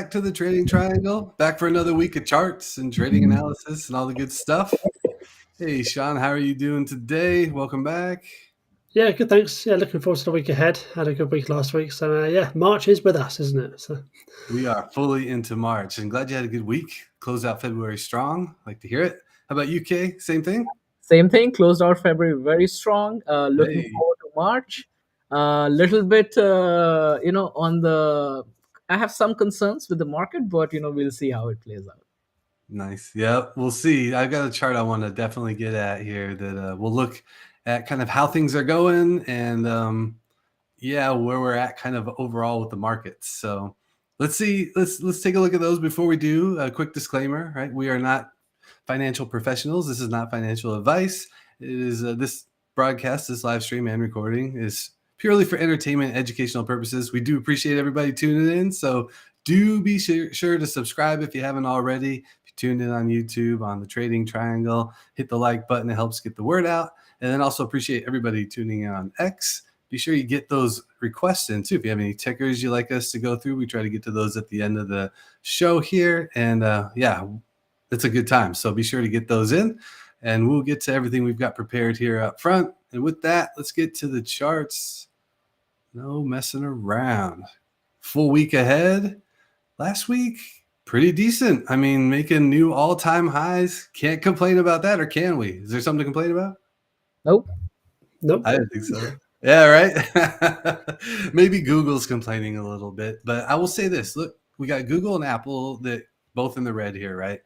back to the Trading Triangle. Back for another week of charts and trading analysis and all the good stuff. Hey, Sean, how are you doing today? Welcome back. Yeah, good. Thanks. Yeah, looking forward to the week ahead. Had a good week last week, so yeah, March is with us, isn't it? So We are fully into March and glad you had a good week. Close out February strong. Like to hear it. How about UK? Same thing? Same thing, closed out February very strong. Looking Hey, forward to March. Little bit, on the. I have some concerns with the market, but we'll see how it plays out. nice. Yep, we'll see. I've got a chart I want to definitely get at here that we'll look at kind of how things are going and where we're at kind of overall with the markets. So let's see. Let's take a look at those before we do. A quick disclaimer, right? We are not financial professionals. This is not financial advice. It is this broadcast, this live stream and recording is purely for entertainment, educational purposes. We do appreciate everybody tuning in. So do be sure to subscribe if you haven't already. If you tuned in on YouTube on the Trading Triangle, hit the like button. It helps get the word out. And then also appreciate everybody tuning in on X. Be sure you get those requests in too. If you have any tickers you'd like us to go through, we try to get to those at the end of the show here. And it's a good time. So be sure to get those in and we'll get to everything we've got prepared here up front. And with that, let's get to the charts. No messing around. Full week ahead. Last week, pretty decent. I mean, making new all-time highs. Can't complain about that, or can we? Is there something to complain about? Nope. I didn't think so. Yeah, right? Maybe Google's complaining a little bit, but I will say this. Look, we got Google and Apple that both in the red here, right?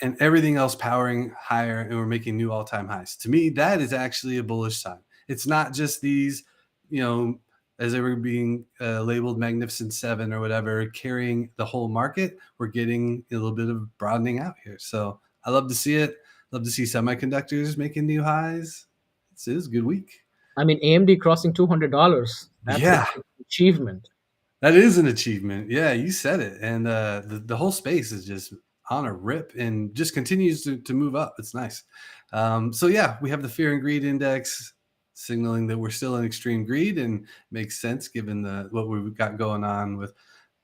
And everything else powering higher, and we're making new all-time highs. To me, that is actually a bullish sign. It's not just these, as they were being labeled Magnificent Seven or whatever, carrying the whole market. We're getting a little bit of broadening out here. So I love to see it. Love to see semiconductors making new highs. It is a good week. I mean, AMD crossing $200. That's an achievement. That is an achievement. Yeah, you said it. And the whole space is just on a rip and just continues to move up. It's nice. We have the fear and greed index signaling that we're still in extreme greed, and makes sense given what we've got going on with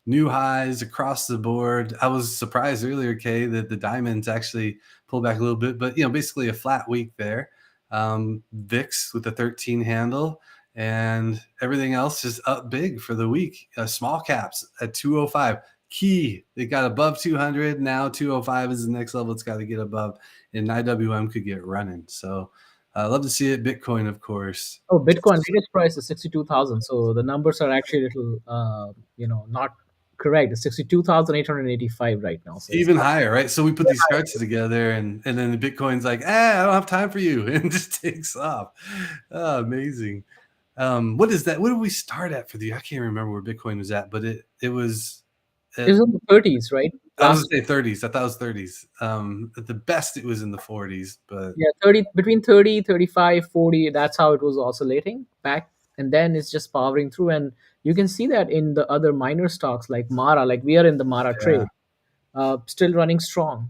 new highs across the board. I was surprised earlier, Kay, that the diamonds actually pulled back a little bit, but basically a flat week there. VIX with the 13 handle, and everything else is up big for the week. Small caps at 205. Key, it got above 200. Now 205 is the next level it's got to get above, and IWM could get running. So I love to see it. Bitcoin, of course. Oh, Bitcoin latest price is 62,000. So the numbers are actually a little, not correct. It's 62,885 right now. So even higher, right? So we put these charts together, and then the Bitcoin's like, I don't have time for you, and just takes off. Oh, amazing. What is that? What did we start at for the? I can't remember where Bitcoin was at, but it was. It was in the 30s, right? I was going to say 30s. I thought it was 30s. At the best, it was in the 40s, but yeah, 30 between 30, 35, 40. That's how it was oscillating back, and then it's just powering through. And you can see that in the other minor stocks like Mara, like we are in the Mara trade, still running strong.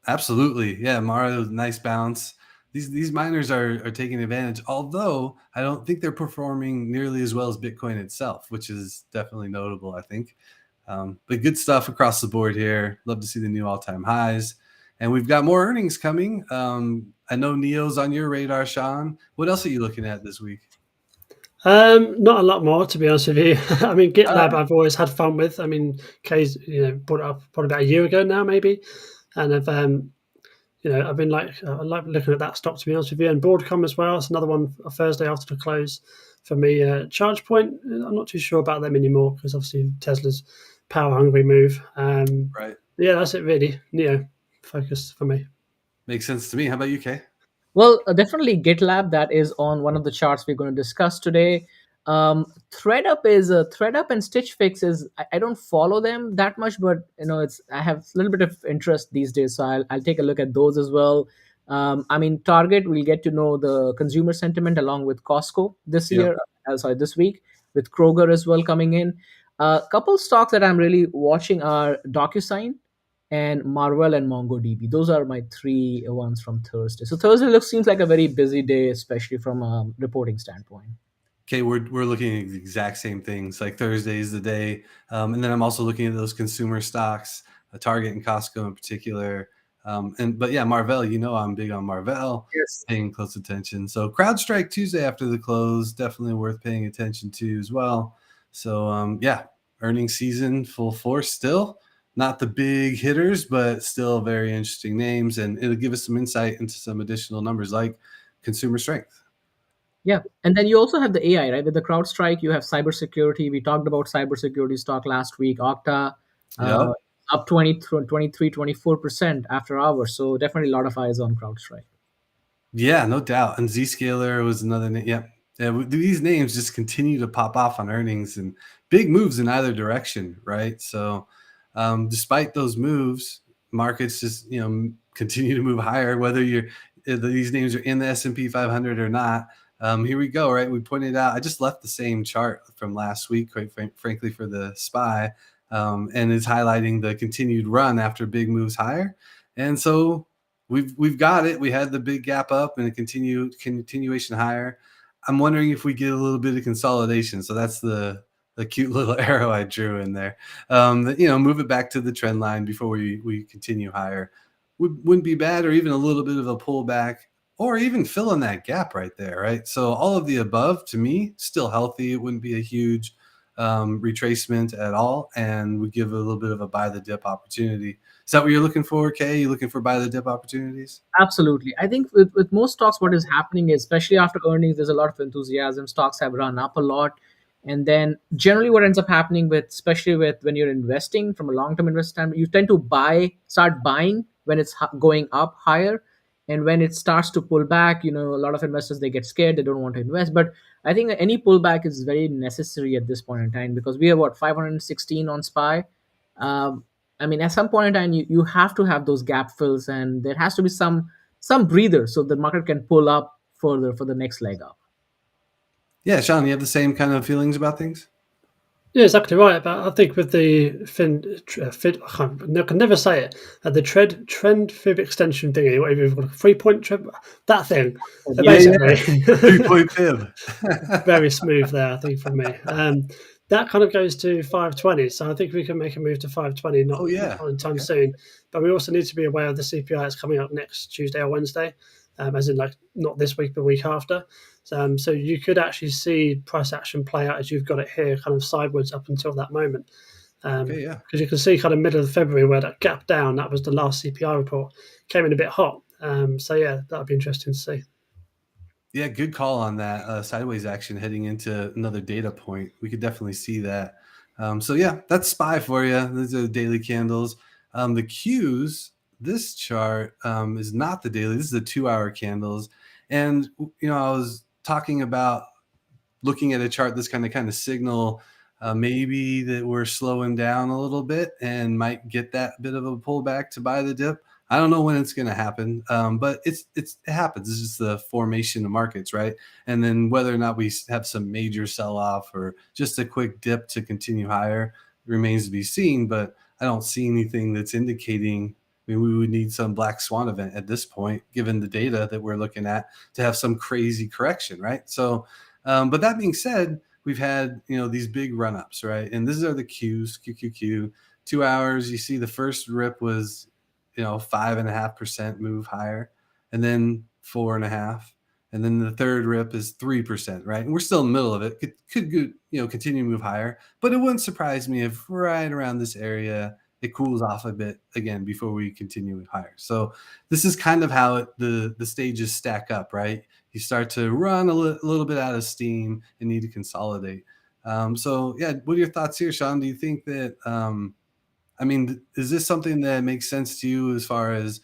Absolutely, yeah. Mara, nice bounce. These miners are taking advantage, although I don't think they're performing nearly as well as Bitcoin itself, which is definitely notable, I think. But good stuff across the board here. Love to see the new all-time highs. And we've got more earnings coming. I know Neo's on your radar, Sean. What else are you looking at this week? not a lot more, to be honest with you. I mean, GitLab I've always had fun with. I mean, Kay's brought it up probably about a year ago now, maybe. And I've I've been I like looking at that stock, to be honest with you, and Broadcom as well. It's another one a Thursday after the close for me. ChargePoint, I'm not too sure about them anymore because obviously Tesla's power hungry move. Right. Yeah, that's it really. Focus for me. Makes sense to me. How about you, Kay? Well, definitely GitLab. That is on one of the charts we're going to discuss today. ThreadUp and Stitch Fix is I don't follow them that much, but I have a little bit of interest these days, so I'll take a look at those as well. I mean, Target, we'll get to know the consumer sentiment along with Costco this week, with Kroger as well coming in. A couple stocks that I'm really watching are DocuSign and Marvel and MongoDB. Those are my three ones from Thursday. So Thursday seems like a very busy day, especially from a reporting standpoint. Okay, we're looking at the exact same things. Like Thursday is the day, and then I'm also looking at those consumer stocks, Target and Costco in particular. And but yeah, Marvell. You know, I'm big on Marvell, Yes. paying close attention. So CrowdStrike Tuesday after the close, definitely worth paying attention to as well. So yeah, earnings season full force still. Not the big hitters, but still very interesting names, and it'll give us some insight into some additional numbers like consumer strength. Yeah, and then you also have the AI, right? With the CrowdStrike, you have cybersecurity. We talked about cybersecurity stock last week. Okta, uh, Yep. up 23, 24% after hours. So definitely a lot of eyes on CrowdStrike. Yeah, no doubt. And Zscaler was another name. Yep. Yeah, these names just continue to pop off on earnings and big moves in either direction, right? So, despite those moves, markets just continue to move higher, whether these names are in the S&P 500 or not. Here we go, right? We pointed out. I just left the same chart from last week, quite frankly, for the SPY, and it's highlighting the continued run after big moves higher. And so we've got it. We had the big gap up and a continuation higher. I'm wondering if we get a little bit of consolidation. So that's the cute little arrow I drew in there. Move it back to the trend line before we continue higher. Wouldn't be bad, or even a little bit of a pullback, or even fill in that gap right there, right? So all of the above to me still healthy. It wouldn't be a huge retracement at all, and would give a little bit of a buy the dip opportunity. Is that what you're looking for, Kay? You looking for buy the dip opportunities? Absolutely. I think with most stocks, what is happening is, especially after earnings, there's a lot of enthusiasm. Stocks have run up a lot. And then generally what ends up happening with, especially with when you're investing from a long-term investment, you tend to start buying when it's going up higher. And when it starts to pull back, a lot of investors, they get scared. They don't want to invest. But I think any pullback is very necessary at this point in time, because we have what, 516 on SPY. Um, I mean, at some point in time, you have to have those gap fills, and there has to be some breather so the market can pull up further for the next leg up. Yeah, Sean, you have the same kind of feelings about things? Yeah, exactly right. But I think with the I can never say it. The trend fib extension thingy, whatever you've got, 3 point trend, that thing. Yeah, yeah. Basically, 3 point fib. very smooth there, I think, from me. That kind of goes to 520, so I think we can make a move to 520 Oh yeah. not anytime Okay. soon. But we also need to be aware of the CPI that's coming up next Tuesday or Wednesday, as in like not this week, but the week after. So you could actually see price action play out as you've got it here, kind of sideways up until that moment. Okay, yeah. Because you can see kind of middle of February where that gap down, that was the last CPI report, came in a bit hot. So yeah, that'd be interesting to see. Yeah, good call on that. Sideways action heading into another data point. We could definitely see that. So yeah, that's SPY for you. Those are the daily candles. The Qs, this chart is not the daily. This is the 2-hour candles. And I was talking about looking at a chart that's kind of signal maybe that we're slowing down a little bit and might get that bit of a pullback to buy the dip. I don't know when it's going to happen, but it happens. It's just the formation of markets, right? And then whether or not we have some major sell off or just a quick dip to continue higher remains to be seen. But I don't see anything that's indicating. I mean, we would need some black swan event at this point, given the data that we're looking at, to have some crazy correction, right? So, but that being said, we've had these big run ups, right? And these are the Qs, QQQ, 2 hours. You see the first rip was 5.5% move higher, and then 4.5%, and then the third rip is 3%, right? And we're still in the middle of it. Could continue to move higher, but it wouldn't surprise me if right around this area it cools off a bit again before we continue higher. So this is kind of how the stages stack up, right? You start to run a little bit out of steam and need to consolidate. So yeah, what are your thoughts here, Sean? Do you think that I mean, is this something that makes sense to you as far as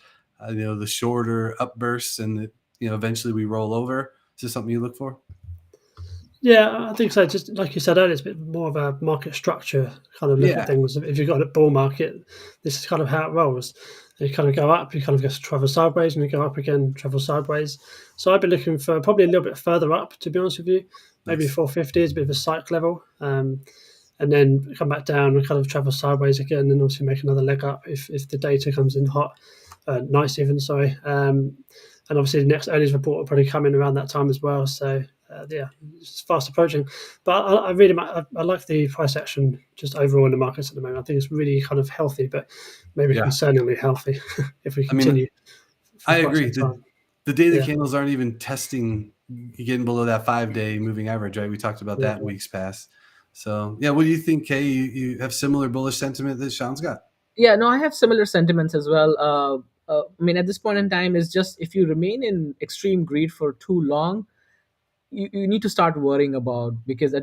the shorter upbursts and eventually we roll over? Is this something you look for? Yeah, I think so. Just like you said earlier, it's a bit more of a market structure kind of look at Yeah. things. If you've got a bull market, this is kind of how it rolls. You kind of go up, you kind of just travel sideways, and you go up again, travel sideways. So I'd be looking for probably a little bit further up, to be honest with you. Maybe Nice. 450 is a bit of a psych level. And then come back down and kind of travel sideways again, and obviously make another leg up if the data comes in hot, nice even. Sorry, and obviously the next earnings report will probably come in around that time as well. So yeah, it's fast approaching. But I really I like the price action just overall in the markets at the moment. I think it's really kind of healthy, but maybe Yeah. concerningly healthy if we I mean, continue for I quite agree. some time. The daily Yeah, candles aren't even testing getting below that 5-day moving average, right? We talked about yeah. that in weeks past. So, yeah, what do you think, Kay? You have similar bullish sentiment that Sean's got? Yeah, no, I have similar sentiments as well. I mean, at this point in time, is just if you remain in extreme greed for too long, you need to start worrying about, because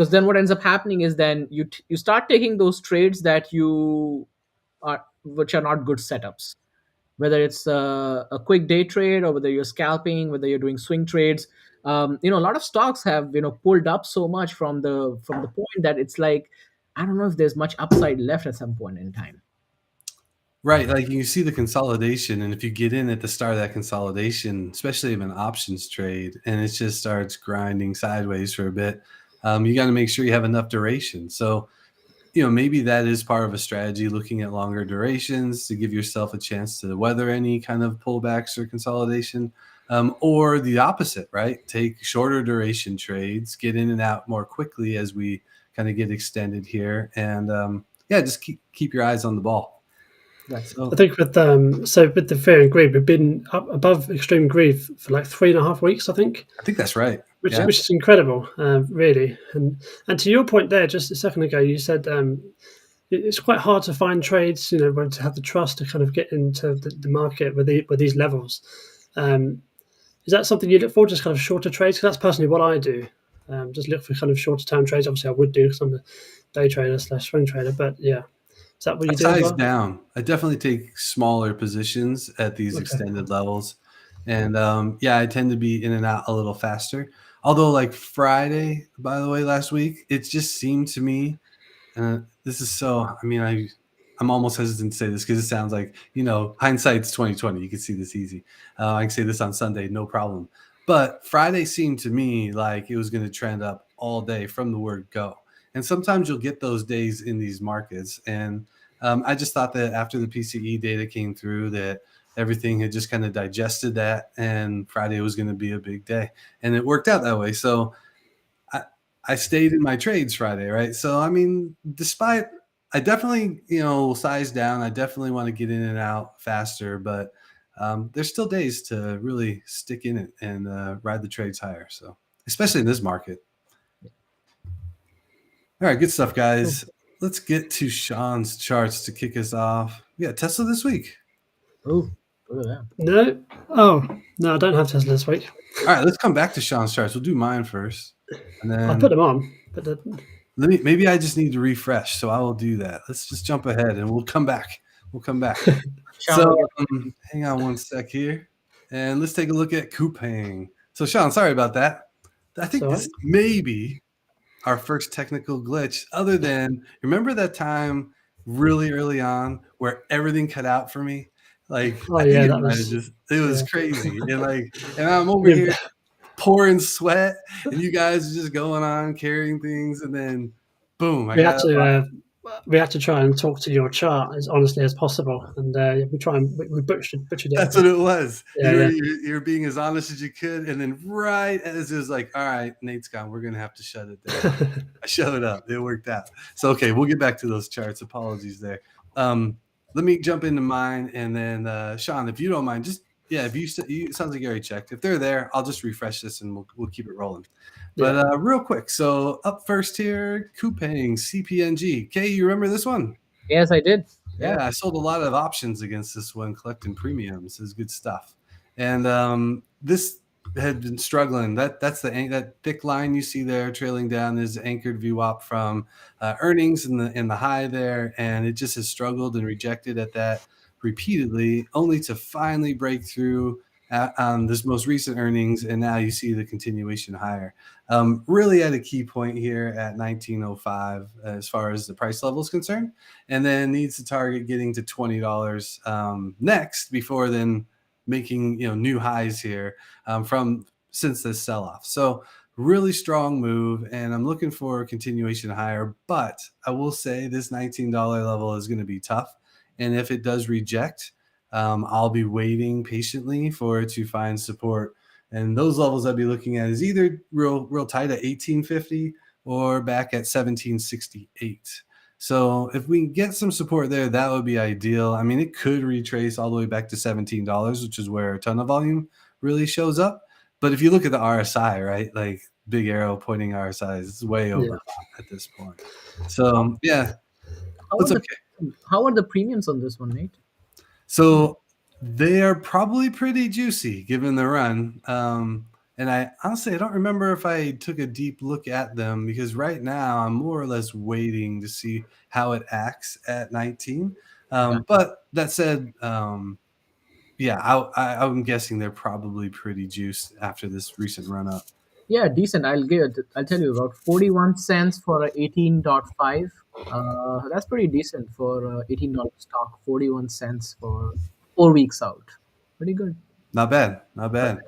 then what ends up happening is then you start taking those trades that you are which are not good setups, whether it's a quick day trade or whether you're scalping, whether you're doing swing trades. A lot of stocks have pulled up so much from the point that it's like, I don't know if there's much upside left at some point in time. Right, like, you see the consolidation, and if you get in at the start of that consolidation, especially of an options trade, and it just starts grinding sideways for a bit, you gotta make sure you have enough duration. So, maybe that is part of a strategy, looking at longer durations to give yourself a chance to weather any kind of pullbacks or consolidation, or the opposite, right? Take shorter duration trades, get in and out more quickly as we kind of get extended here, and yeah, just keep your eyes on the ball. Right. I So think with with the fear and greed, we've been up above extreme greed for like 3.5 weeks, I think, I think that's right. which Yeah. which is incredible, really. And to your point there, just a second ago, you said it's quite hard to find trades, where to have the trust to kind of get into the market with these levels. Um, is that something you look for, just kind of shorter trades? Because that's personally what I do. Just look for kind of shorter term trades. Obviously, I would do because I'm a day trader slash swing trader. But yeah, is that what I you do as size well? down. I definitely take smaller positions at these Okay. extended levels. And yeah, I tend to be in and out a little faster. Although, like Friday, by the way, last week, it just seemed to me, this is so, I mean, I'm almost hesitant to say this because it sounds like, hindsight's 2020. You can see this easy. I can say this on Sunday, no problem. But Friday seemed to me like it was going to trend up all day from the word go. And sometimes you'll get those days in these markets. And I just thought that after the PCE data came through, that everything had just kind of digested that, and Friday was going to be a big day. And it worked out that way. So I, I stayed in my trades Friday, right? So, I mean, despite I definitely, size down. I definitely want to get in and out faster, but there's still days to really stick in it and ride the trades higher. So, especially in this market. All right, good stuff, Cool. guys. Let's get to Sean's charts to kick us off. Yeah, Tesla this week. Oh, look at that. No. Oh no, I don't have Tesla this week. All right, let's come back to Sean's charts. We'll do mine first, and I put then them on, but maybe I just need to refresh, so I will do that. Let's just jump ahead, and we'll come back. We'll come back. Sean So, will get. hang on one sec here, and let's take a look at Coupang. So, Sean, sorry about that. I it's think all this right. may be our first technical glitch, other than remember that time really early on where everything cut out for me. Like, Oh I think yeah, it that might have was just it was yeah. crazy, and I'm over We've here pouring sweat, and you guys are just going on carrying things, and then boom, I we had got to up. we had to try and talk to your chart as honestly as possible, and we butchered it a That's what bit. it was. Yeah, yeah. You were being as honest as you could, and then right as it was like, all right, Nate's gone, we're gonna have to shut it down. I showed up. It worked out. So okay, we'll get back to those charts. Apologies there. Let me jump into mine, and then Sean, if you don't mind, just yeah, if you it sounds like you already checked. If they're there, I'll just refresh this, and we'll keep it rolling. But Yeah. real quick, so up first here, Coupang CPNG. Kay, you remember this one? Yes, I did. Yeah. Yeah, I sold a lot of options against this one, collecting premiums. Is good stuff. And this had been struggling. That's that thick line you see there trailing down is anchored VWAP from earnings in the high there, and it just has struggled and rejected at that repeatedly, only to finally break through on this most recent earnings, and now you see the continuation higher. Really at a key point here at 1905 as far as the price level is concerned, and then needs to target getting to $20 next before then making new highs here from since this sell-off. So really strong move, and I'm looking for a continuation higher, but I will say this $19 level is going to be tough, and if it does reject, I'll be waiting patiently for it to find support And those levels I'd be looking at is either real tight at 1850 or back at 1768. So if we can get some support there, that would be ideal. I mean, it could retrace all the way back to $17, which is where a ton of volume really shows up. But if you look at the RSI, right, like big arrow pointing RSI is way Yeah. overbought at this point. So yeah, what's up, Kay? How are the premiums on this one, Nate? So they are probably pretty juicy given the run. And I honestly, I don't remember if I took a deep look at them because right now I'm more or less waiting to see how it acts at 19. Yeah. But that said, yeah, I'm guessing they're probably pretty juiced after this recent run up. Yeah, decent. I'll tell you about 41 cents for a 18.5. That's pretty decent for $18 stock. 41 cents for 4 weeks out. Pretty good. Not bad, not bad.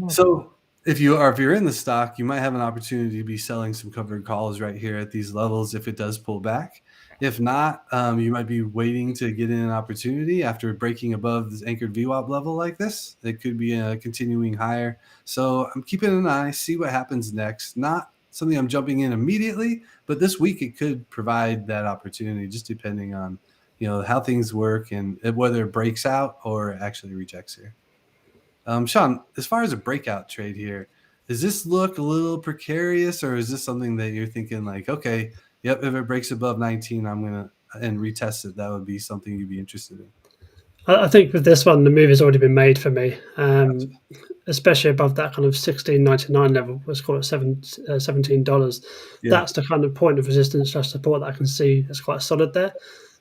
So if you're in the stock, you might have an opportunity to be selling some covered calls right here at these levels if it does pull back. If not, you might be waiting to get in an opportunity after breaking above this anchored VWAP level like this. It could be continuing higher. So I'm keeping an eye, see what happens next. Not something I'm jumping in immediately, but this week it could provide that opportunity, just depending on how things work and whether it breaks out or actually rejects here. Sean, as far as a breakout trade here, does this look a little precarious, or is this something that you're thinking like, okay, yep, if it breaks above 19, I'm gonna and retest it? That would be something you'd be interested in. I think with this one, the move has already been made for me, Gotcha. especially above that kind of 16.99 level. Let's call it $17. Yeah, That's the kind of point of resistance / support that I can see that's quite solid there.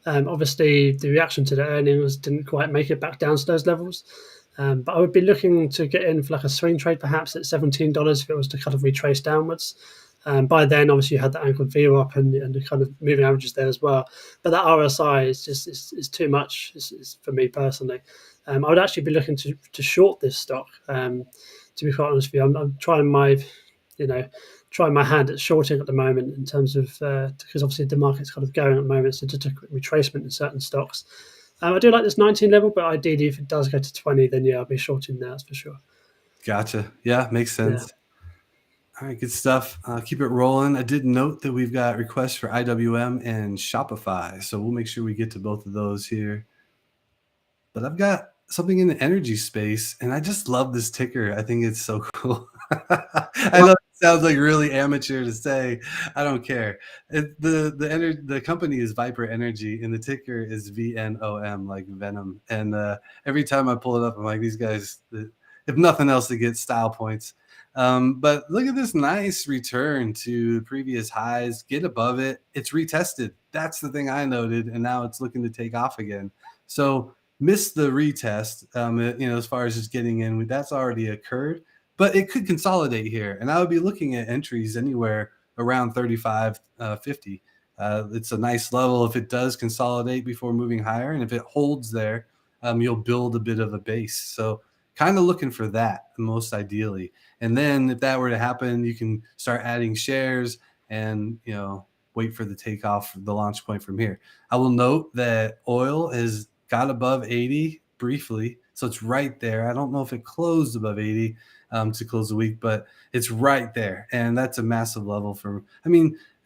Obviously, the reaction to the earnings didn't quite make it back down to those levels. But I would be looking to get in for like a swing trade, perhaps at $17 if it was to kind of retrace downwards. By then, obviously, you had the anchored VWAP and the kind of moving averages there as well. But that RSI is just is too much for me personally. I would actually be looking to short this stock. To be quite honest with you, I'm trying my hand at shorting at the moment in terms of because obviously the market's kind of going at the moment, so just a quick retracement in certain stocks. I do like this 19 level, but ideally, if it does go to 20, then yeah, I'll be shorting that, that's for sure. gotcha. Yeah, makes sense. All right, good stuff. Keep it rolling. I did note that we've got requests for IWM and Shopify, so we'll make sure we get to both of those here. But I've got something in the energy space, and I just love this ticker. I think it's so cool. I know it sounds like really amateur to say. I don't care. The company is Viper Energy, and the ticker is VNOM, like Venom. And every time I pull it up, I'm like, these guys, if nothing else, they get style points. But look at this nice return to previous highs. Get above it. It's retested. That's the thing I noted, and now it's looking to take off again. So missed the retest, as far as just getting in. That's already occurred, but it could consolidate here. And I would be looking at entries anywhere around 35.50. It's a nice level if it does consolidate before moving higher. And if it holds there, you'll build a bit of a base. So kind of looking for that most ideally. And then if that were to happen, you can start adding shares and, wait for the takeoff, the launch point from here. I will note that oil has got above 80 briefly. So it's right there. I don't know if it closed above 80 to close the week, but it's right there. And that's a massive level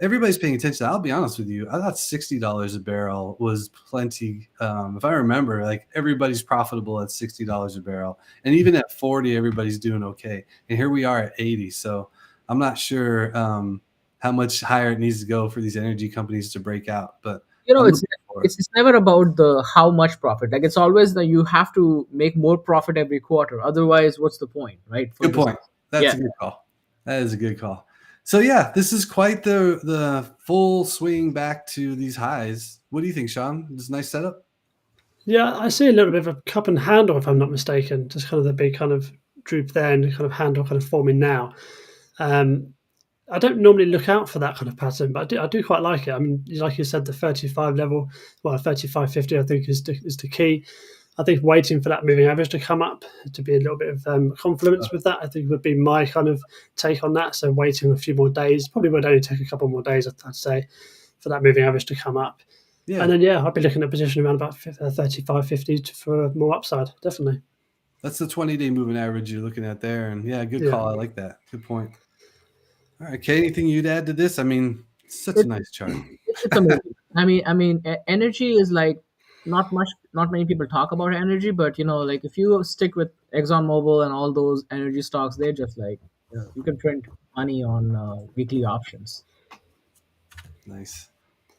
everybody's paying attention. I'll be honest with you. I thought $60 a barrel was plenty. If I remember, like everybody's profitable at $60 a barrel. And even at 40, everybody's doing okay. And here we are at 80. So I'm not sure how much higher it needs to go for these energy companies to break out. But it's never about the how much profit. Like it's always that you have to make more profit every quarter. Otherwise, what's the point, right? Good point. That's a good call. That is a good call. So yeah, this is quite the full swing back to these highs. What do you think, Sean? This is a nice setup. Yeah, I see a little bit of a cup and handle, if I'm not mistaken. Just kind of the big kind of droop there and the kind of handle kind of forming now. I don't normally look out for that kind of pattern, but I do quite like it. I mean, like you said, the 35 level, 35.50, I think is the key. I think waiting for that moving average to come up to be a little bit of confluence with that, I think would be my kind of take on that. So waiting a few more days, probably would only take a couple more days, I'd say, for that moving average to come up. Yeah. And then, I'd be looking at a position around about 35.50 for more upside, definitely. That's the 20-day moving average you're looking at there. And yeah, good call. I like that. Good point. All right, Kay, anything you'd add to this? I mean, it's such a It, nice chart. it's amazing. Energy is like not many people talk about energy, but like if you stick with ExxonMobil and all those energy stocks, they're just like you can print money on weekly options. Nice.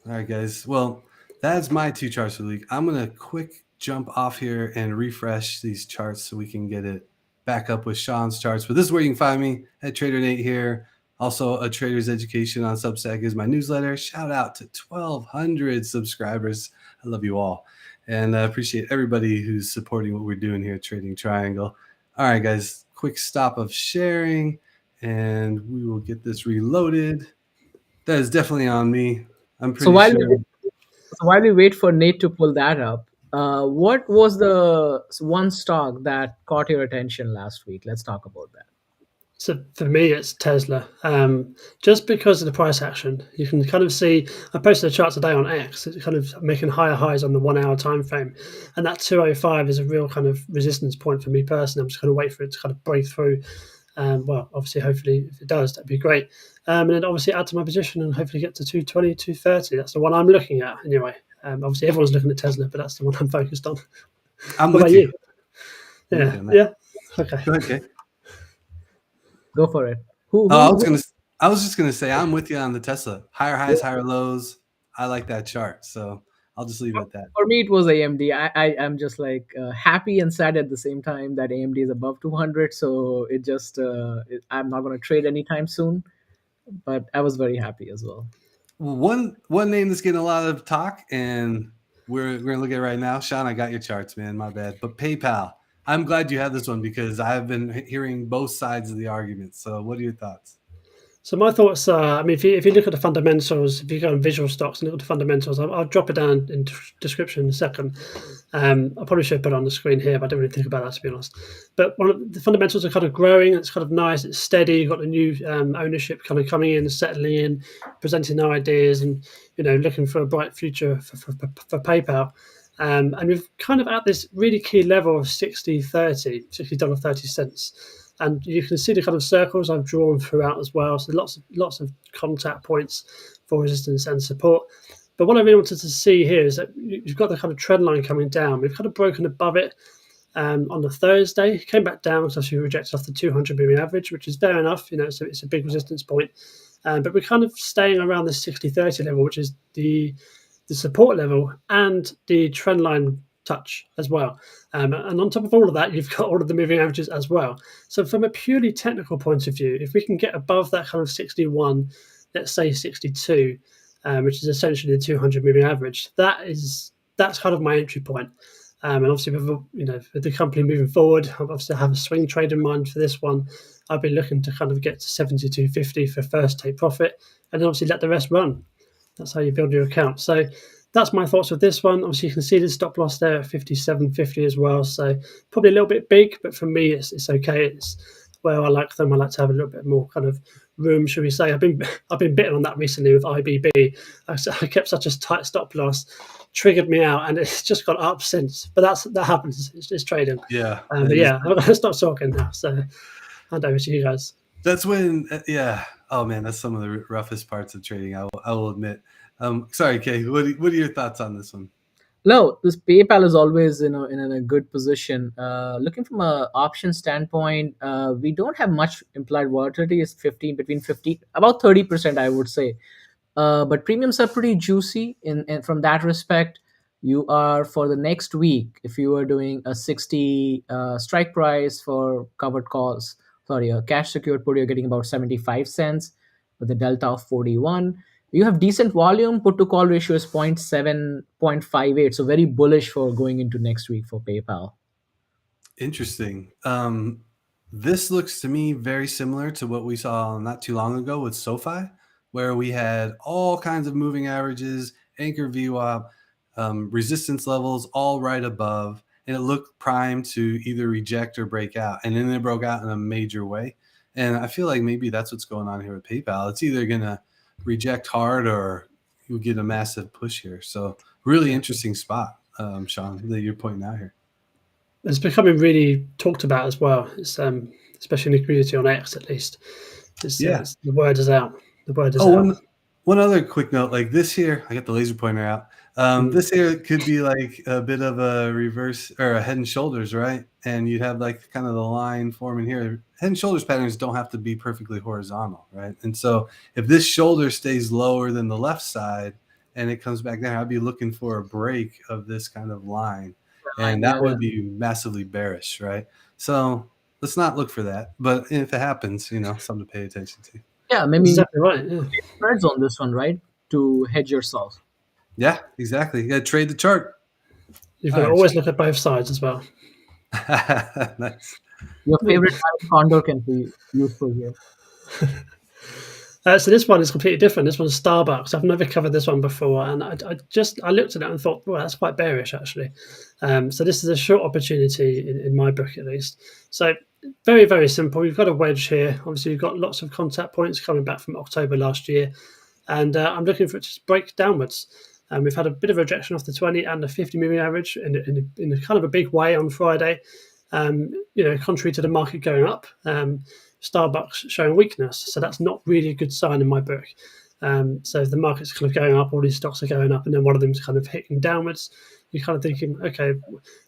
All right, guys. Well, that's my 2 charts for the week. I'm going to quick jump off here and refresh these charts so we can get it back up with Sean's charts. But this is where you can find me at Trader Nate here. Also, A Trader's Education on Substack is my newsletter. Shout out to 1,200 subscribers. I love you all. And I appreciate everybody who's supporting what we're doing here at Trading Triangle. All right, guys. Quick stop of sharing, and we will get this reloaded. That is definitely on me. I'm So pretty sure. while we wait for Nate to pull that up, what was the one stock that caught your attention last week? Let's talk about that. So for me, it's Tesla. Just because of the price action, you can kind of see. I posted a chart today on X. It's kind of making higher highs on the 1 hour time frame, and that 205 is a real kind of resistance point for me personally. I'm just going to wait for it to kind of break through. Well, obviously, hopefully, if it does, that'd be great. And then obviously add to my position and hopefully get to 220, 230. That's the one I'm looking at anyway. Obviously, everyone's looking at Tesla, but that's the one I'm focused on. I'm What with about you. Yeah. Okay. Go ahead, Kay. Go for it. I was just gonna say I'm with you on the Tesla. Higher highs, higher lows. I like that chart, so I'll just leave it at that. For me, it was AMD. I am just like happy and sad at the same time that AMD is above 200. So it just I'm not going to trade anytime soon. But I was very happy as well. Well, one name that's getting a lot of talk, and we're gonna look at it right now. Sean, I got your charts, man. My bad. But PayPal. I'm glad you had this one because I've been hearing both sides of the argument. So, what are your thoughts? So my thoughts are, I mean, if you look at the fundamentals, if you go on visual stocks and look at the fundamentals, I'll drop it down in the description in a second. I probably should put it on the screen here, but I don't really think about that, to be honest. But one of the fundamentals are kind of growing. It's kind of nice. It's steady. You've got the new ownership kind of coming in, settling in, presenting new ideas, and looking for a bright future for PayPal. And we've kind of at this really key level of $60.30, $60.30. And you can see the kind of circles I've drawn throughout as well. So lots of contact points for resistance and support. But what I really wanted to see here is that you've got the kind of trend line coming down. We've kind of broken above it on the Thursday. It came back down because we rejected off the 200 moving average, which is fair enough. So it's a big resistance point. But we're kind of staying around the 60-30 level, which is the support level and the trend line touch as well. And on top of all of that, you've got all of the moving averages as well. So from a purely technical point of view, if we can get above that kind of 61, let's say 62, which is essentially the 200 moving average, that's kind of my entry point. And obviously, with the company moving forward, obviously I have a swing trade in mind for this one. I've been looking to kind of get to 72.50 for first take profit, and then obviously let the rest run. That's how you build your account. So that's my thoughts with this one. Obviously, you can see the stop loss there at 57.50 as well. So probably a little bit big, but for me, it's okay. It's where I like them. I like to have a little bit more kind of room, should we say. I've been bitten on that recently with IBB. I kept such a tight stop loss, triggered me out, and it's just got up since. But that happens. It's trading. Yeah. But yeah, I'm going to stop talking now. So hand over to you guys. That's when, yeah. Oh man, that's some of the roughest parts of trading. I will admit. Sorry, Kay. What are your thoughts on this one? No, this PayPal is always in a good position. Looking from a option standpoint, we don't have much implied volatility. It's between 50 about 30%, I would say. But premiums are pretty juicy in from that respect. You are for the next week, if you are doing a 60 strike price for covered calls, sorry, a cash secured put, you're getting about 75 cents with a delta of 41. You have decent volume. Put to call ratio is 0.7, 0.58. So very bullish for going into next week for PayPal. Interesting. This looks to me very similar to what we saw not too long ago with SoFi, where we had all kinds of moving averages, anchor VWAP, resistance levels all right above, and it looked primed to either reject or break out. And then it broke out in a major way. And I feel like maybe that's what's going on here with PayPal. It's either going to reject hard or you get a massive push here. So really interesting spot, Sean, that you're pointing out here. It's becoming really talked about as well. It's especially in the community on X, at least. Yeah. The word is out. The word is Oh, out. one other quick note, like this here, I got the laser pointer out. This here could be like a bit of a reverse or a head and shoulders, right? And you'd have like kind of the line forming here. Head and shoulders patterns don't have to be perfectly horizontal, right? And so if this shoulder stays lower than the left side and it comes back down, I'd be looking for a break of this kind of line. And that Yeah, would be massively bearish, right? So let's not look for that. But if it happens, something to pay attention to. yeah. That's Maybe exactly right. Yeah. spreads on this one, right? To hedge yourself. Yeah, exactly. You got to trade the chart. You've All got to right. always look at both sides as well. Nice. Your favorite type of condor can be useful here. So this one is completely different. This one's Starbucks. I've never covered this one before, and I looked at it and thought, well, that's quite bearish actually. So this is a short opportunity in my book at least. So very, very simple. You've got a wedge here. Obviously, you've got lots of contact points coming back from October last year, and I'm looking for it to break downwards. We've had a bit of a rejection off the 20 and the 50 moving average in a kind of a big way on Friday. Contrary to the market going up, Starbucks showing weakness. So that's not really a good sign in my book. So if the market's kind of going up, all these stocks are going up, and then one of them's kind of hitting downwards, you're kind of thinking, okay,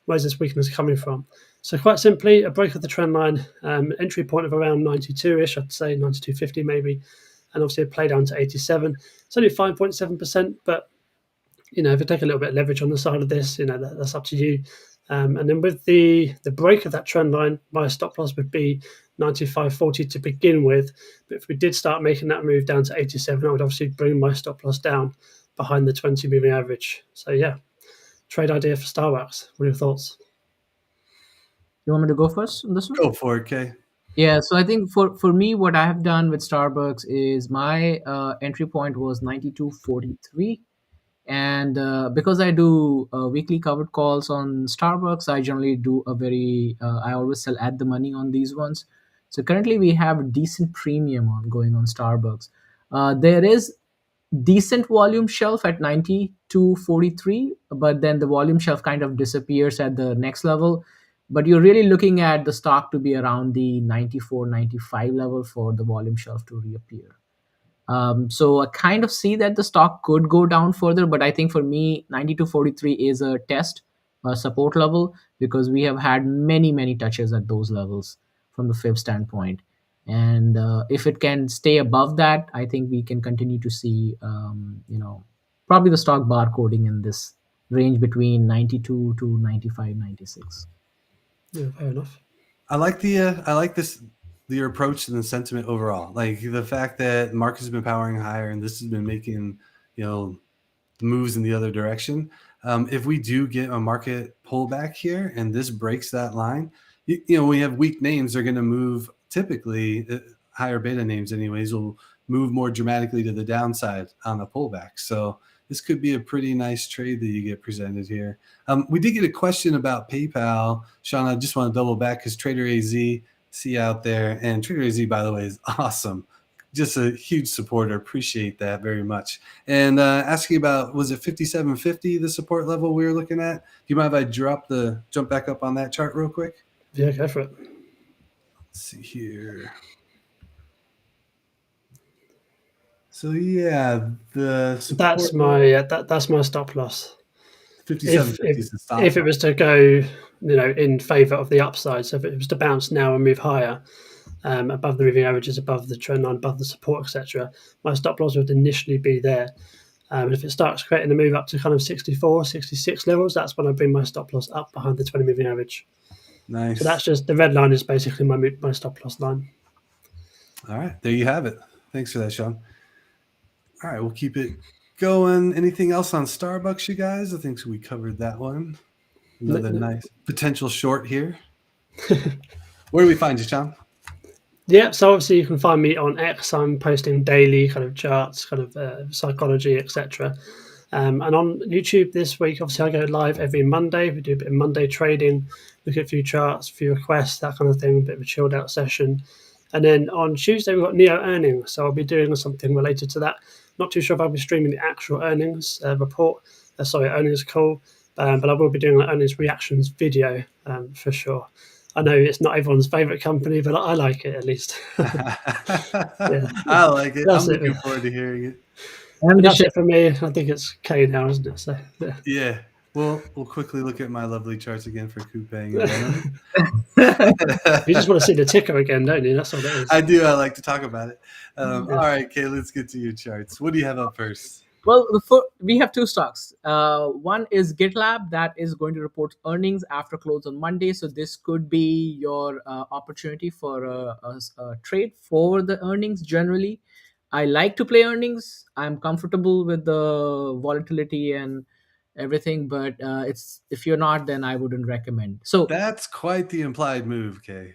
where's this weakness coming from? So quite simply, a break of the trend line, entry point of around 92-ish, I'd say 92.50 maybe, and obviously a play down to 87. It's only 5.7%, but if you take a little bit of leverage on the side of this, that's up to you. And then with the break of that trend line, my stop loss would be 95.40 to begin with. But if we did start making that move down to 87, I would obviously bring my stop loss down behind the 20 moving average. So yeah, trade idea for Starbucks. What are your thoughts? You want me to go first on this one? Go for it, Kay. Yeah, so I think for me, what I have done with Starbucks is my entry point was 92.43. And because I do weekly covered calls on Starbucks, I generally do I always sell at the money on these ones. So currently we have a decent premium on going on Starbucks. There is decent volume shelf at 90 to 43, but then the volume shelf kind of disappears at the next level. But you're really looking at the stock to be around the 94, 95 level for the volume shelf to reappear. So I kind of see that the stock could go down further, but I think for me, 90 to 43 is a test, a support level, because we have had many, many touches at those levels from the fib standpoint. And if it can stay above that, I think we can continue to see, probably the stock barcoding in this range between 92 to 95, 96. Yeah, fair enough. I like your approach and the sentiment overall. Like the fact that markets has been powering higher and this has been making, moves in the other direction. If we do get a market pullback here and this breaks that line, when we have weak names, they're going to move typically higher beta names anyways will move more dramatically to the downside on a pullback. So this could be a pretty nice trade that you get presented here. We did get a question about PayPal. Sean, I just want to double back because Trader AZ, see out there. And Trader AZ, by the way, is awesome. Just a huge supporter. Appreciate that very much. And asking about, was it 57.50, the support level we were looking at? Do you mind if I jump back up on that chart real quick? Yeah, go for it. Let's see here. So yeah, the support that's my stop loss. 57.50 is the stop. If it was to go, in favour of the upside, so if it was to bounce now and move higher, above the moving averages, above the trend line, above the support, etc., my stop loss would initially be there. And if it starts creating a move up to kind of 64, 66 levels, that's when I bring my stop loss up behind the 20 moving average. Nice. So that's just the red line is basically my stop loss line. All right, there you have it. Thanks for that, Sean. All right, we'll keep it going. Anything else on Starbucks, you guys? I think we covered that one. Another nice potential short here. Where do we find you, Sean? Yeah, so obviously you can find me on X. I'm posting daily kind of charts, kind of psychology, etc. And on YouTube this week, obviously I go live every Monday. We do a bit of Monday trading, look at a few charts, a few requests, that kind of thing, a bit of a chilled out session. And then on Tuesday, we've got Neo earnings. So I'll be doing something related to that. Not too sure if I'll be streaming the actual earnings earnings call. but I will be doing an earnings reactions video for sure. I know it's not everyone's favorite company, but I like it at least. Yeah, I like it. that's I'm it. looking forward to hearing it. I'm But just that's it for me. I think it's K now, isn't it? So yeah. Yeah. We'll quickly look at my lovely charts again for Coupang again. You just want to see the ticker again, don't you? That's all it is. I do. I like to talk about it. Yeah. All right, Kay, let's get to your charts. What do you have up first? Well, we have two stocks. One is GitLab that is going to report earnings after close on Monday. So this could be your opportunity for a trade for the earnings. Generally, I like to play earnings. I'm comfortable with the volatility and everything, but it's if you're not, then I wouldn't recommend. So That's quite the implied move, Kay.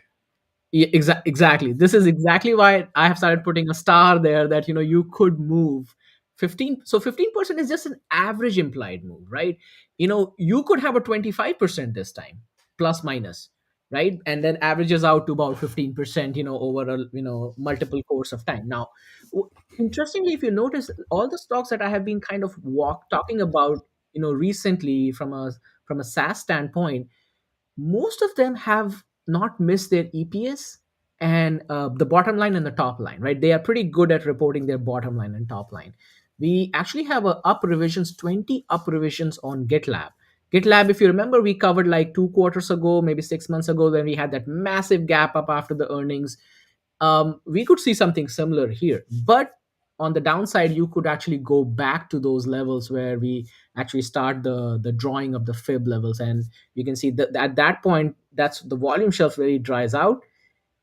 yeah, exactly. This is exactly why I have started putting a star there that you could move 15. So 15% is just an average implied move, right? You could have a 25% this time, plus minus, right? And then averages out to about 15%, over a multiple course of time. Now, interestingly, if you notice, all the stocks that I have been kind of talking about, recently from a SaaS standpoint, most of them have not missed their EPS and the bottom line and the top line, right? They are pretty good at reporting their bottom line and top line. We actually have 20 up revisions on GitLab. GitLab, if you remember, we covered like 2 quarters ago, maybe 6 months ago, when we had that massive gap up after the earnings. We could see something similar here, but on the downside, you could actually go back to those levels where we actually start the drawing of the fib levels, and you can see that at that point, that's the volume shelf really dries out,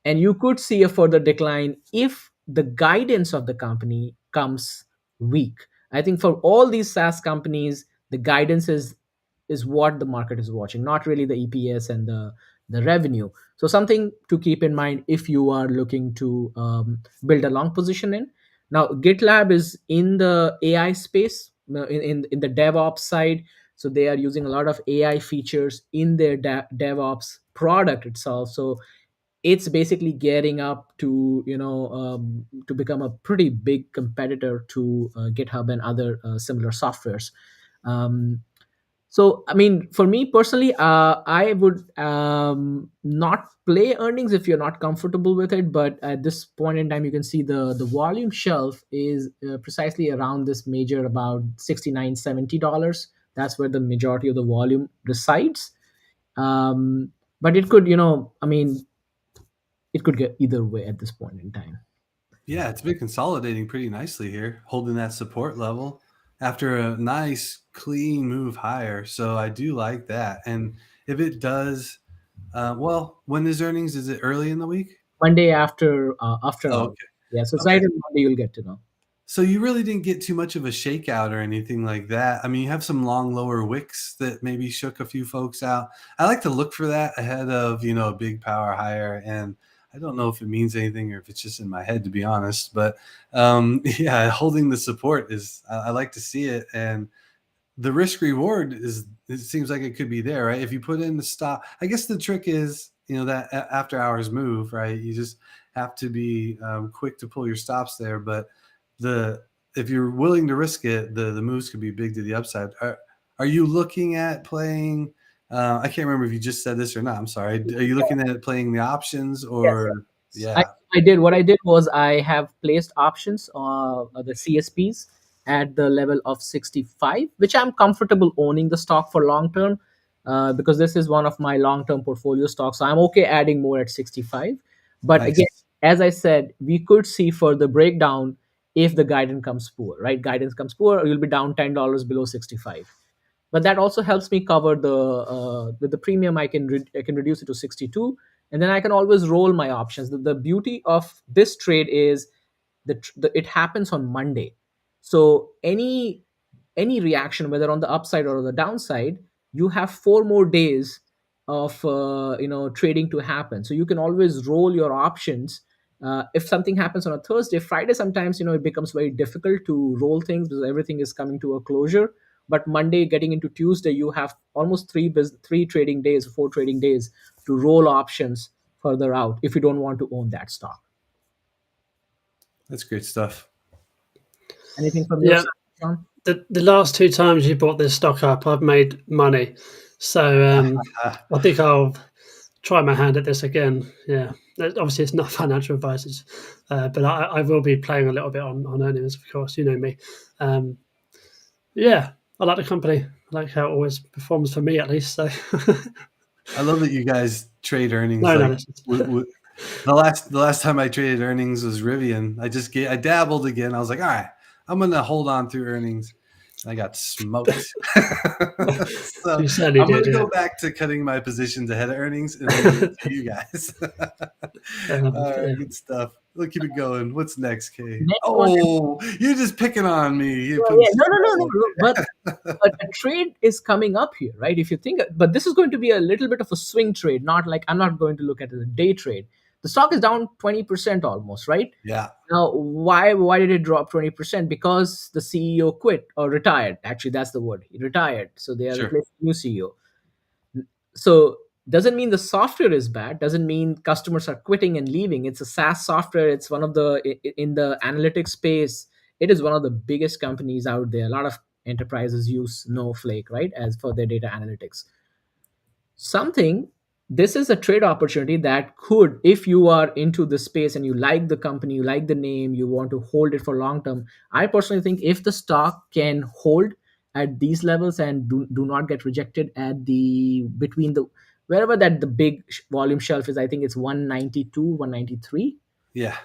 and you could see a further decline if the guidance of the company comes weak. I think for all these SaaS companies, the guidance is what the market is watching, not really the EPS and the revenue. So something to keep in mind if you are looking to build a long position in. Now, GitLab is in the AI space, in the DevOps side. So they are using a lot of AI features in their DevOps product itself. So it's basically getting up to to become a pretty big competitor to GitHub and other similar softwares. Um, so, I mean, for me personally, I would not play earnings if you're not comfortable with it. But at this point in time, you can see the volume shelf is precisely around this major, about $69-70. That's where the majority of the volume resides. But it could, I mean, it could get either way at this point in time. Yeah, it's been consolidating pretty nicely here, holding that support level after a nice clean move higher. So I do like that. And if it does, well, when is earnings? Is it early in the week? Monday after Oh, hours. okay. Yeah, so it's Okay. right on Monday you'll get to know. So you really didn't get too much of a shakeout or anything like that. I mean, you have some long lower wicks that maybe shook a few folks out. I like to look for that ahead of, a big power higher. And I don't know if it means anything or if it's just in my head, to be honest. But yeah, holding the support I like to see it. And the risk reward it seems like it could be there, right? If you put in the stop, I guess the trick is, that after hours move, right? You just have to be quick to pull your stops there. But the if you're willing to risk it, the moves could be big to the upside. Are you looking at playing? I can't remember if you just said this or not. I'm sorry. Are you looking at playing the options Yes, or I, yeah? I did. What I did was I have placed options the CSPs at the level of 65, which I'm comfortable owning the stock for long term, because this is one of my long term portfolio stocks. So I'm okay adding more at 65. But again, Nice. as I said, we could see further breakdown if the guidance comes poor, right? Guidance comes poor, you'll be down $10 below 65. But that also helps me cover the with the premium. I can reduce it to 62, and then I can always roll my options. The beauty of this trade is it happens on Monday, so any reaction, whether on the upside or on the downside, you have 4 more days of trading to happen. So you can always roll your options. If something happens on a Thursday, Friday, sometimes it becomes very difficult to roll things because everything is coming to a closure. But Monday getting into Tuesday, you have almost 3 trading days, 4 trading days to roll options further out if you don't want to own that stock. That's great stuff. Anything from your Yeah. side, Sean? the last 2 times you brought this stock up, I've made money. So I think I'll try my hand at this again. Yeah, obviously it's not financial advice, but I will be playing a little bit on earnings, of course. You know me. Um, yeah, I like the company. I like how it always performs for me, at least. So I love that you guys trade earnings. no Like analysis. the last time I traded earnings was Rivian. I dabbled again. I was like, all right, I'm gonna hold on through earnings. And I got smoked. So You certainly I'm did, gonna yeah. go back to cutting my positions ahead of earnings and then leave it to you guys. All right, Yeah. good stuff. We'll keep it going. What's next, Kay? Next one is Oh, you're just picking on me. You're well, putting yeah, no, no, no, no, smoke. no. But a trade is coming up here, right? If you think, but this is going to be a little bit of a swing trade, not like I'm not going to look at it as a day trade. The stock is down 20% almost, right? Yeah, Now, why did it drop 20%? Because the CEO quit or retired. Actually, that's the word. He retired, so they are sure. replacing new CEO. So doesn't mean the software is bad, doesn't mean customers are quitting and leaving. It's a SaaS software. It's one of the in the analytics space, it is one of the biggest companies out there. A lot of enterprises use Snowflake, right, as for their data analytics. Something, this is a trade opportunity that could, if you are into the space and you like the company, you like the name, you want to hold it for long term. I personally think if the stock can hold at these levels and do not get rejected at the between the wherever that the big volume shelf is, I think it's 192, 193, Yeah,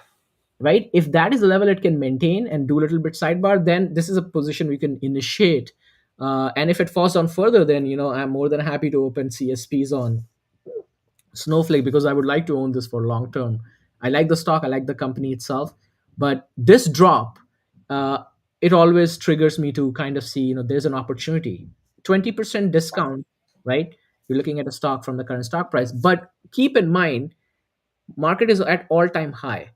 right? If that is the level it can maintain and do a little bit sidebar, then this is a position we can initiate. And if it falls down further, then I'm more than happy to open CSPs on Snowflake, because I would like to own this for long term. I like the stock, I like the company itself, but this drop, uh, it always triggers me to kind of see, there's an opportunity. 20% discount, right? You're looking at a stock from the current stock price, but keep in mind, market is at all time high.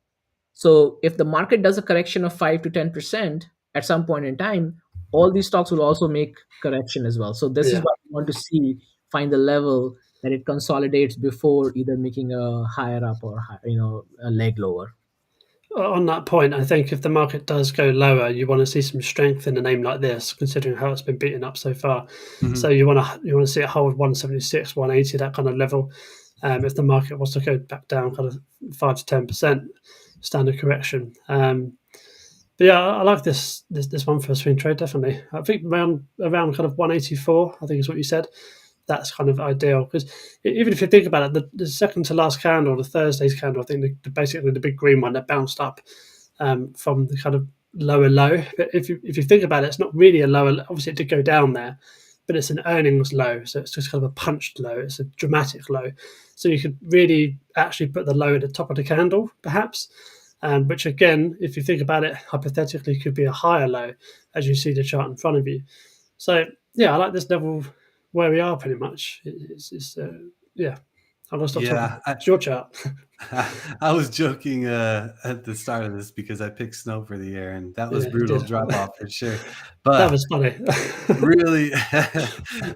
So if the market does a correction of 5 to 10% at some point in time, all these stocks will also make correction as well. So this is Yeah. what we want to see, find the level that it consolidates before either making a higher up or a leg lower. On that point, I think if the market does go lower, you want to see some strength in a name like this, considering how it's been beaten up so far. mhm. So you want to see it hold 176, 180, that kind of level. If the market wants to go back down, kind of 5 to 10% standard correction. But yeah, I like this one for a swing trade, definitely. I think around kind of 184, I think is what you said. That's kind of ideal because even if you think about it, the second to last candle, the Thursday's candle, I think basically the big green one that bounced up from the kind of lower low. But if you think about it, it's not really a lower. Obviously, it did go down there, but it's an earnings low, so it's just kind of a punched low. It's a dramatic low, so you could really actually put the low at the top of the candle, perhaps. Which again, if you think about it, hypothetically could be a higher low, as you see the chart in front of you. So yeah, I like this level where we are pretty much. Yeah, I'm gonna stop talking. Yeah. It's your chart. I was joking at the start of this because I picked snow for the year, and that was Yeah, you brutal did. drop off for sure. That But was funny. really,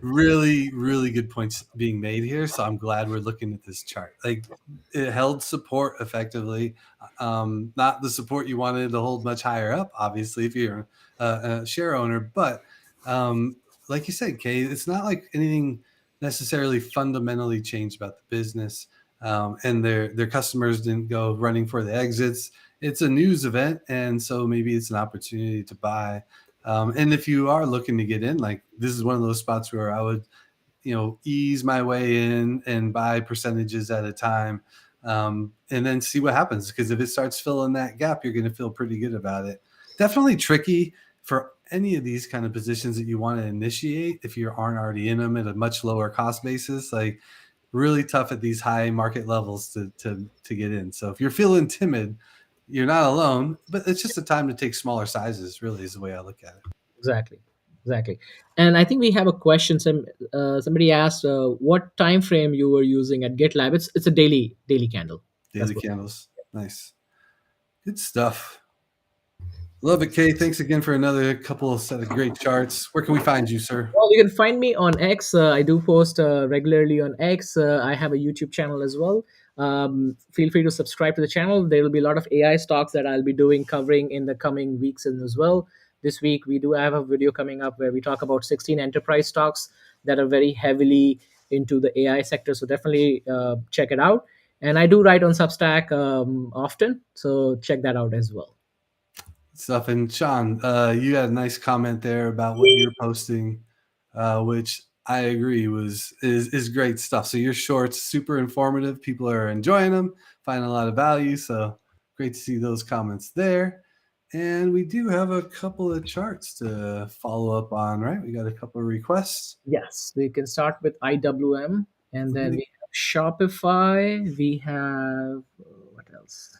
really, really good points being made here. So I'm glad we're looking at this chart. Like it held support effectively, not the support you wanted to hold much higher up, obviously, if you're a share owner. But like you said, Kay, it's not like anything necessarily fundamentally changed about the business. And their customers didn't go running for the exits. It's a news event, and so maybe it's an opportunity to buy. And if you are looking to get in, like this is one of those spots where I would, ease my way in and buy percentages at a time, and then see what happens. Because if it starts filling that gap, you're going to feel pretty good about it. Definitely tricky for any of these kind of positions that you want to initiate if you aren't already in them at a much lower cost basis. Like really tough at these high market levels to get in. So if you're feeling timid, you're not alone, but it's just a time to take smaller sizes, really is the way I look at it. Exactly, exactly. And I think we have a question. Somebody asked what time frame you were using at GitLab. It's a daily candle. That's Daily what. candles. Nice. Good stuff. Love it, Kay. Thanks again for another couple of set of great charts. Where can we find you, sir? Well, you can find me on X. I do post regularly on X. I have a YouTube channel as well. Feel free to subscribe to the channel. There will be a lot of AI stocks that I'll be doing covering in the coming weeks as well. this week we do have a video coming up where we talk about 16 enterprise stocks that are very heavily into the AI sector. So definitely check it out. And I do write on Substack often, so check that out as well. Stuff. And Sean, you had a nice comment there about what you're posting, which I agree is great stuff. So your shorts super informative. People are enjoying them, finding a lot of value. So great to see those comments there. And we do have a couple of charts to follow up on, right? We got a couple of requests. Yes, we can start with IWM, and then we have Shopify. We have what else?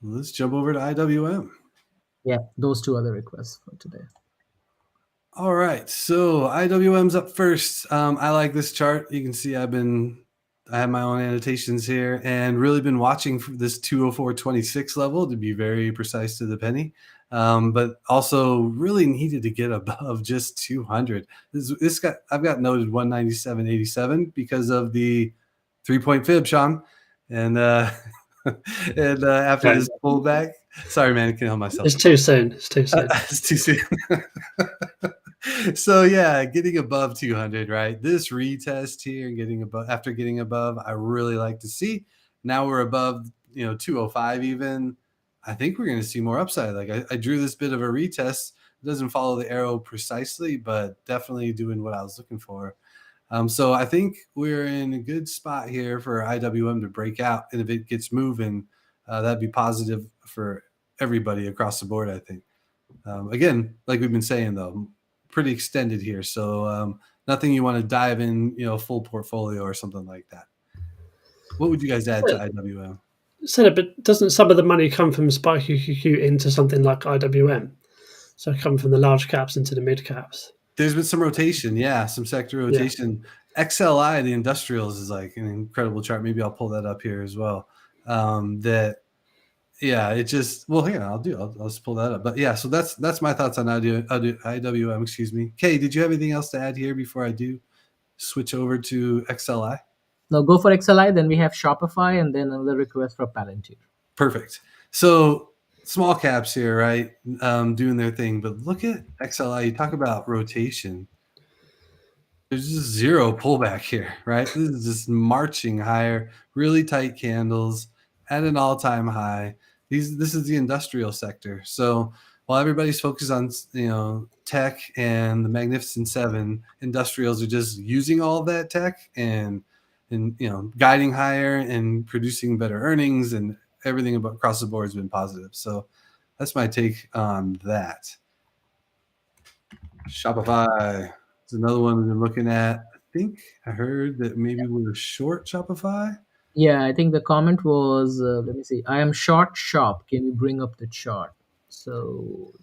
Let's jump over to IWM. Yeah, those two other requests for today. All right, so IWM's up first. I like this chart. You can see I have my own annotations here and really been watching for this 204.26 level, to be very precise to the penny. But also really needed to get above just 200. I've got noted 197.87 because of the 3-point fib, Sean, and and after this pullback. Sorry, man, I can't help myself. It's too soon. It's too soon. It's too soon. So yeah, getting above 200, right? This retest here, getting above after getting above, I really like to see. Now we're above, 205 even. I think we're going to see more upside. Like I drew this bit of a retest. It doesn't follow the arrow precisely, but definitely doing what I was looking for. So I think we're in a good spot here for IWM to break out, and if it gets moving, that'd be positive for everybody across the board, I think. Again, like we've been saying, though, pretty extended here. So nothing you want to dive in, full portfolio or something like that. What would you guys add to IWM? So, but doesn't some of the money come from Spike QQQ into something like IWM? So come from the large caps into the mid caps. There's been some rotation, yeah, some sector rotation. Yeah. XLI, the industrials, is like an incredible chart. Maybe I'll pull that up here as well. It just, well, here, I'll just pull that up. But yeah, so that's my thoughts on IWM, excuse me. Kay, did you have anything else to add here before I do switch over to XLI? No, go for XLI, then we have Shopify, and then another request for Palantir. Perfect. So small caps here, right? Doing their thing. But look at XLI. You talk about rotation. There's just zero pullback here, right? This is just marching higher, really tight candles at an all-time high. This is the industrial sector. So while everybody's focused on tech and the Magnificent Seven, industrials are just using all of that tech and guiding higher and producing better earnings, and everything across the board has been positive. So that's my take on that. Shopify is another one we've been looking at. I think I heard that maybe we were short Shopify. Yeah, I think the comment was, let me see. I am short shop. Can you bring up the chart? So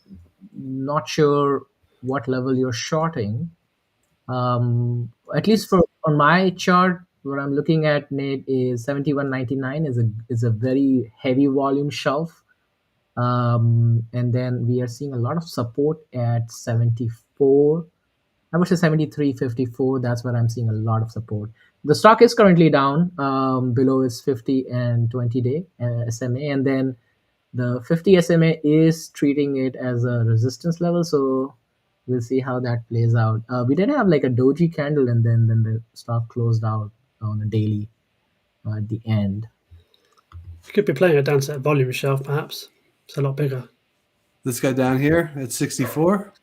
not sure what level you're shorting. At least on my chart, what I'm looking at, Nate, is 71.99 is a very heavy volume shelf. And then we are seeing a lot of support at 74. I would say 73.54. That's where I'm seeing a lot of support. The stock is currently down below its 50 and 20-day SMA, and then the 50 SMA is treating it as a resistance level. So we'll see how that plays out. We did have like a doji candle, and then the stock closed out on a daily at the end. You could be playing a downset volume shelf, perhaps. It's a lot bigger. This guy down here at 64?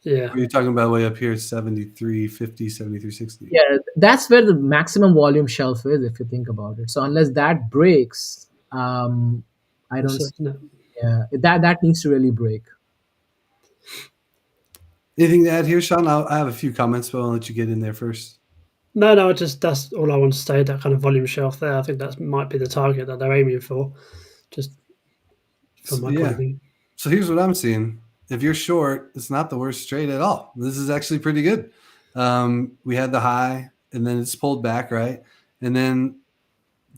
Yeah. Or are you talking about way up here at 73.50, 73.60? Yeah, that's where the maximum volume shelf is, if you think about it. So unless that breaks, I don't see. No. Yeah, that needs to really break. Anything to add here, Sean? I have a few comments, but I'll let you get in there first. No, that's all I want to say. That kind of volume shelf there, I think that might be the target that they're aiming for. Just from my point of view. So here's what I'm seeing. If you're short, it's not the worst trade at all. This is actually pretty good. We had the high, and then it's pulled back, right? And then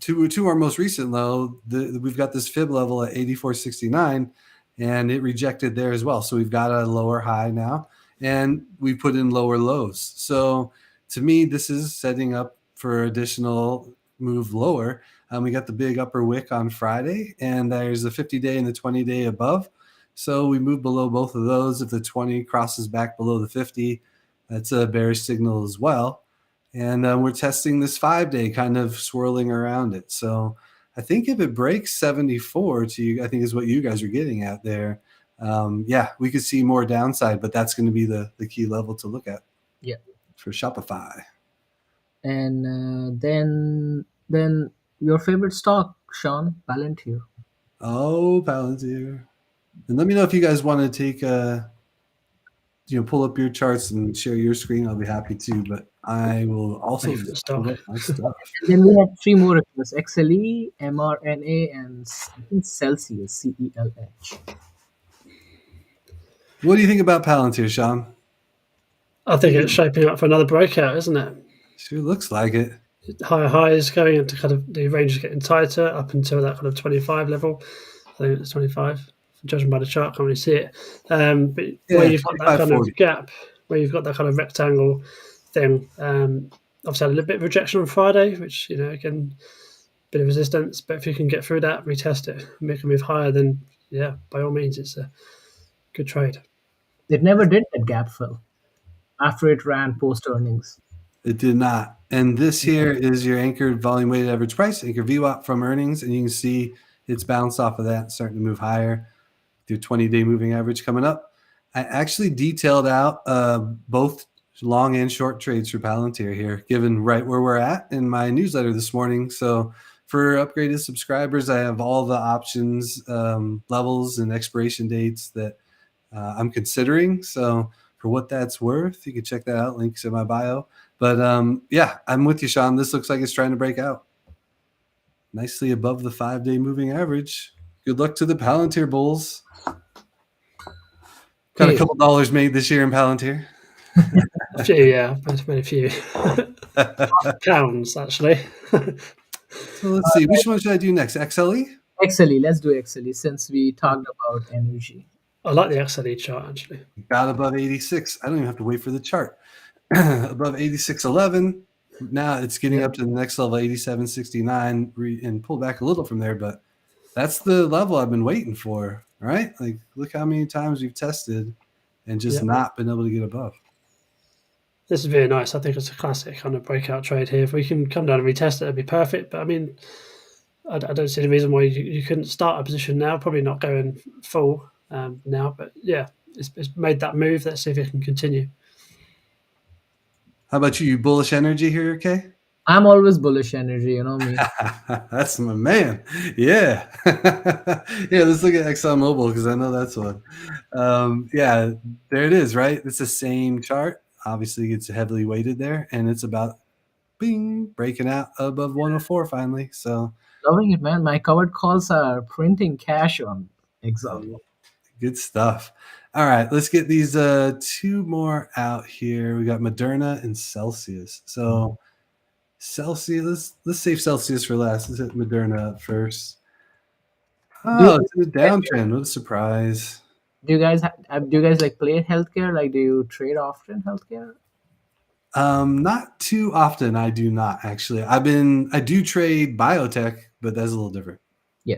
to our most recent low, we've got this fib level at 84.69, and it rejected there as well. So we've got a lower high now, and we put in lower lows. So to me, this is setting up for additional move lower. We got the big upper wick on Friday, and there's the 50-day and the 20-day above. So we move below both of those. If the 20 crosses back below the 50, that's a bearish signal as well. And we're testing this 5-day, kind of swirling around it. So I think if it breaks 74 to you, I think is what you guys are getting at there. Yeah, we could see more downside, but that's going to be the key level to look at. Yeah. For Shopify. And then your favorite stock, Sean, Palantir. Oh, Palantir. And let me know if you guys want to take pull up your charts and share your screen. I'll be happy to, but I will also Favorite stock. pull up my stuff. And then we have three more requests: XLE, mRNA, and I think Celsius, CELH. What do you think about Palantir, Sean? I think it's shaping up for another breakout, isn't it? Sure looks like it. Higher highs going into kind of the range is getting tighter up until that kind of 25 level. I think it's 25. Judging by the chart, can't really see it. But where you've got that kind 25.40. of gap, where you've got that kind of rectangle thing, obviously had a little bit of rejection on Friday, which, again, bit of resistance. But if you can get through that, retest it, make a move higher, then yeah, by all means, it's a good trade. It never did that gap fill after it ran post earnings. It did not. And this here is your anchored volume weighted average price, anchor VWAP from earnings. And you can see it's bounced off of that, starting to move higher. Your 20-day moving average coming up. I actually detailed out both long and short trades for Palantir here, given right where we're at in my newsletter this morning. So for upgraded subscribers, I have all the options, levels, and expiration dates that I'm considering. So for what that's worth, you can check that out. Links in my bio. But yeah, I'm with you, Sean. This looks like it's trying to break out. Nicely above the 5-day moving average. Good luck to the Palantir bulls. Got a couple dollars made this year in Palantir. A few, yeah. I've made a few. Pounds, actually. So let's see. Which one should I do next? XLE? XLE, let's do XLE since we talked about energy. I like the XLE chart, actually. Got above 86. I don't even have to wait for the chart. Above 86.11. Now it's getting up to the next level, 87.69, and pull back a little from there. But that's the level I've been waiting for, right? Like, look how many times we've tested and just not been able to get above. This is very nice. I think it's a classic kind of breakout trade here. If we can come down and retest it, it'd be perfect. But I mean, I don't see the reason why you couldn't start a position now. Probably not going full now, but yeah, it's made that move. Let's see if it can continue. How about you? You bullish energy here, okay? I'm always bullish energy, you know me. That's my man. Yeah. Yeah, let's look at ExxonMobil because I know that's one. Yeah, there it is, right? It's the same chart. Obviously, it's heavily weighted there, and it's about breaking out above 104 finally. So Loving it, man. My covered calls are printing cash on Exxon. Good stuff. All right, let's get these two more out here. We got Moderna and Celsius. So Celsius, let's save Celsius for last. Let's hit Moderna first. Oh, it's a downtrend. What a surprise. Do you guys like play healthcare? Like, do you trade often healthcare? Not too often. I do not actually. I do trade biotech, but that's a little different. Yeah.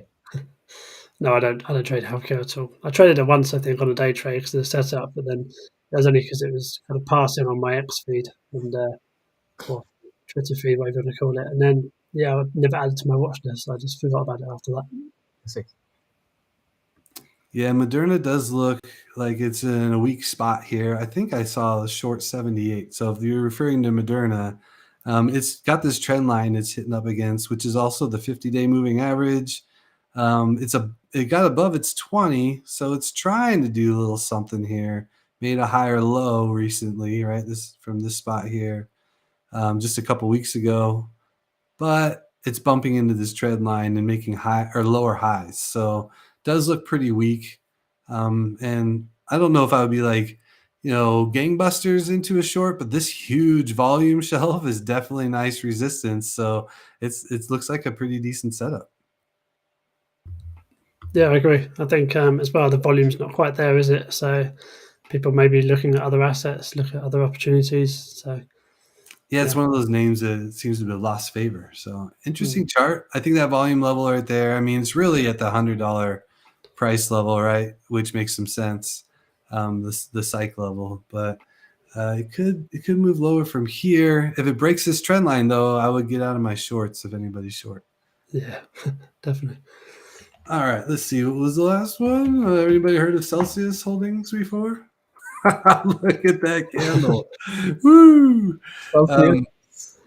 No, I don't trade healthcare at all. I traded it once, I think, on a day trade because of the setup, but then that was only because it was kind of passing on my X feed and or Twitter feed, whatever you want to call it. And then I never added to my watch list. So I just forgot about it after that. Yeah, Moderna does look like it's in a weak spot here. I think I saw a short 78. So if you're referring to Moderna, it's got this trend line it's hitting up against, which is also the 50-day moving average. It got above its 20, so it's trying to do a little something here. Made a higher low recently, right? This from this spot here, just a couple weeks ago, but it's bumping into this trend line and making high or lower highs. So does look pretty weak. And I don't know if I would be like, gangbusters into a short, but this huge volume shelf is definitely nice resistance. So it looks like a pretty decent setup. Yeah, I agree. I think as well, the volume's not quite there, is it? So people may be looking at other assets, look at other opportunities. So yeah, it's one of those names that seems to have lost favor. So interesting chart. I think that volume level right there. I mean, it's really at the $100 price level, right? Which makes some sense. The psych level, but it could move lower from here. If it breaks this trend line, though, I would get out of my shorts if anybody's short. Yeah, definitely. All right, let's see. What was the last one? Anybody heard of Celsius Holdings before? Look at that candle. Woo! Celsius.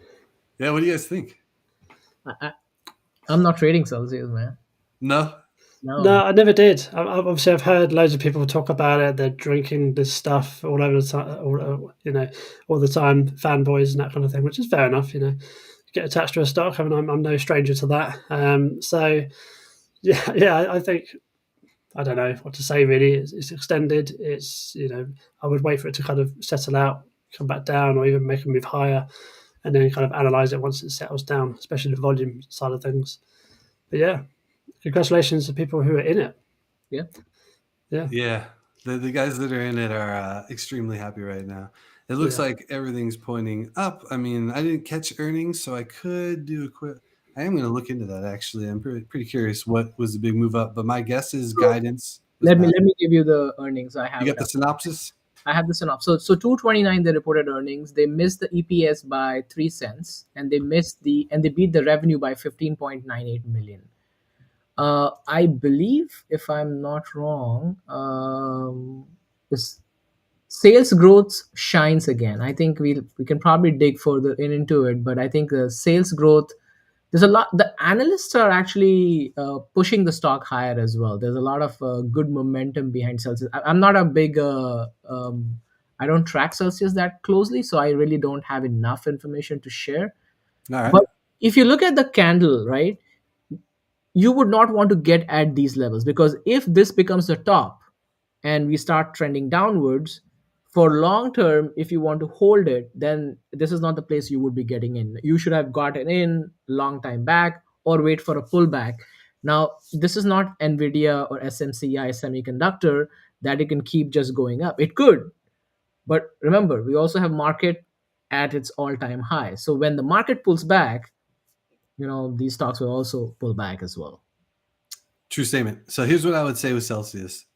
Yeah, what do you guys think? I'm not trading Celsius, man. No? No, I never did. Obviously, I've heard loads of people talk about it. They're drinking this stuff all over the time, all the time, fanboys and that kind of thing, which is fair enough. Get attached to a stock. I mean, I'm no stranger to that. So, yeah, I think I don't know what to say really. It's extended. I would wait for it to kind of settle out, come back down, or even make a move higher, and then kind of analyze it once it settles down, especially the volume side of things. But yeah, congratulations to people who are in it. Yeah. Yeah. The guys that are in it are extremely happy right now. It looks like everything's pointing up. I mean, I didn't catch earnings, so I could do a quick. I am going to look into that actually. I'm pretty curious what was the big move up, but my guess is guidance. Let me give you the earnings. I have You got the synopsis? I have the synopsis. So 229 they reported earnings. They missed the EPS by 3 cents, and they beat the revenue by 15.98 million. I believe, if I'm not wrong, this sales growth shines again. I think we can probably dig further into it, but I think the sales growth, there's a lot. The analysts are actually pushing the stock higher as well. There's a lot of good momentum behind Celsius. I'm not a big I don't track Celsius that closely, so I really don't have enough information to share. All right. But if you look at the candle, right, you would not want to get at these levels, because if this becomes the top and we start trending downwards for long term, if you want to hold it, then this is not the place you would be getting in. You should have gotten in long time back or wait for a pullback. Now this is not Nvidia or SMCI semiconductor that it can keep just going up. It could, but remember, we also have market at its all time high. So when the market pulls back, these stocks will also pull back as well. True statement. So here's what I would say with Celsius.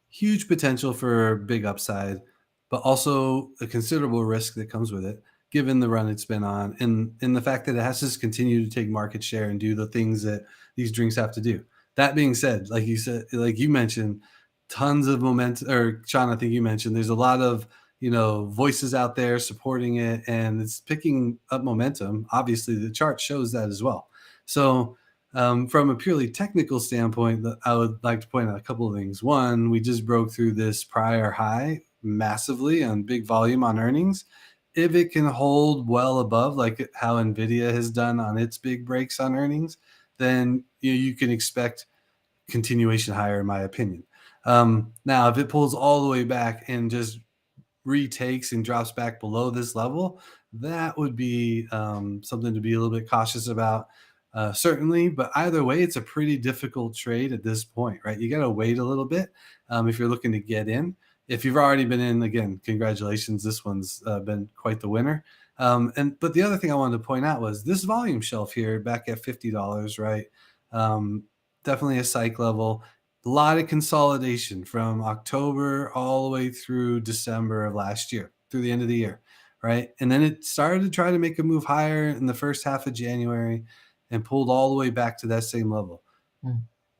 Huge potential for big upside, but also a considerable risk that comes with it, given the run it's been on, and the fact that it has to continue to take market share and do the things that these drinks have to do. That being said, like you mentioned, tons of momentum, or Sean, I think you mentioned, there's a lot of voices out there supporting it, and it's picking up momentum. Obviously, the chart shows that as well. So from a purely technical standpoint, I would like to point out a couple of things. One, we just broke through this prior high massively on big volume on earnings. If it can hold well above, like how Nvidia has done on its big breaks on earnings, then you can expect continuation higher, in my opinion. Now, if it pulls all the way back and just retakes and drops back below this level, that would be something to be a little bit cautious about. Certainly, but either way, it's a pretty difficult trade at this point, right? You got to wait a little bit if you're looking to get in. If you've already been in, again, congratulations. This one's been quite the winner. But the other thing I wanted to point out was this volume shelf here back at $50, right? Definitely a psych level. A lot of consolidation from October all the way through December of last year, through the end of the year, right? And then it started to try to make a move higher in the first half of January and pulled all the way back to that same level.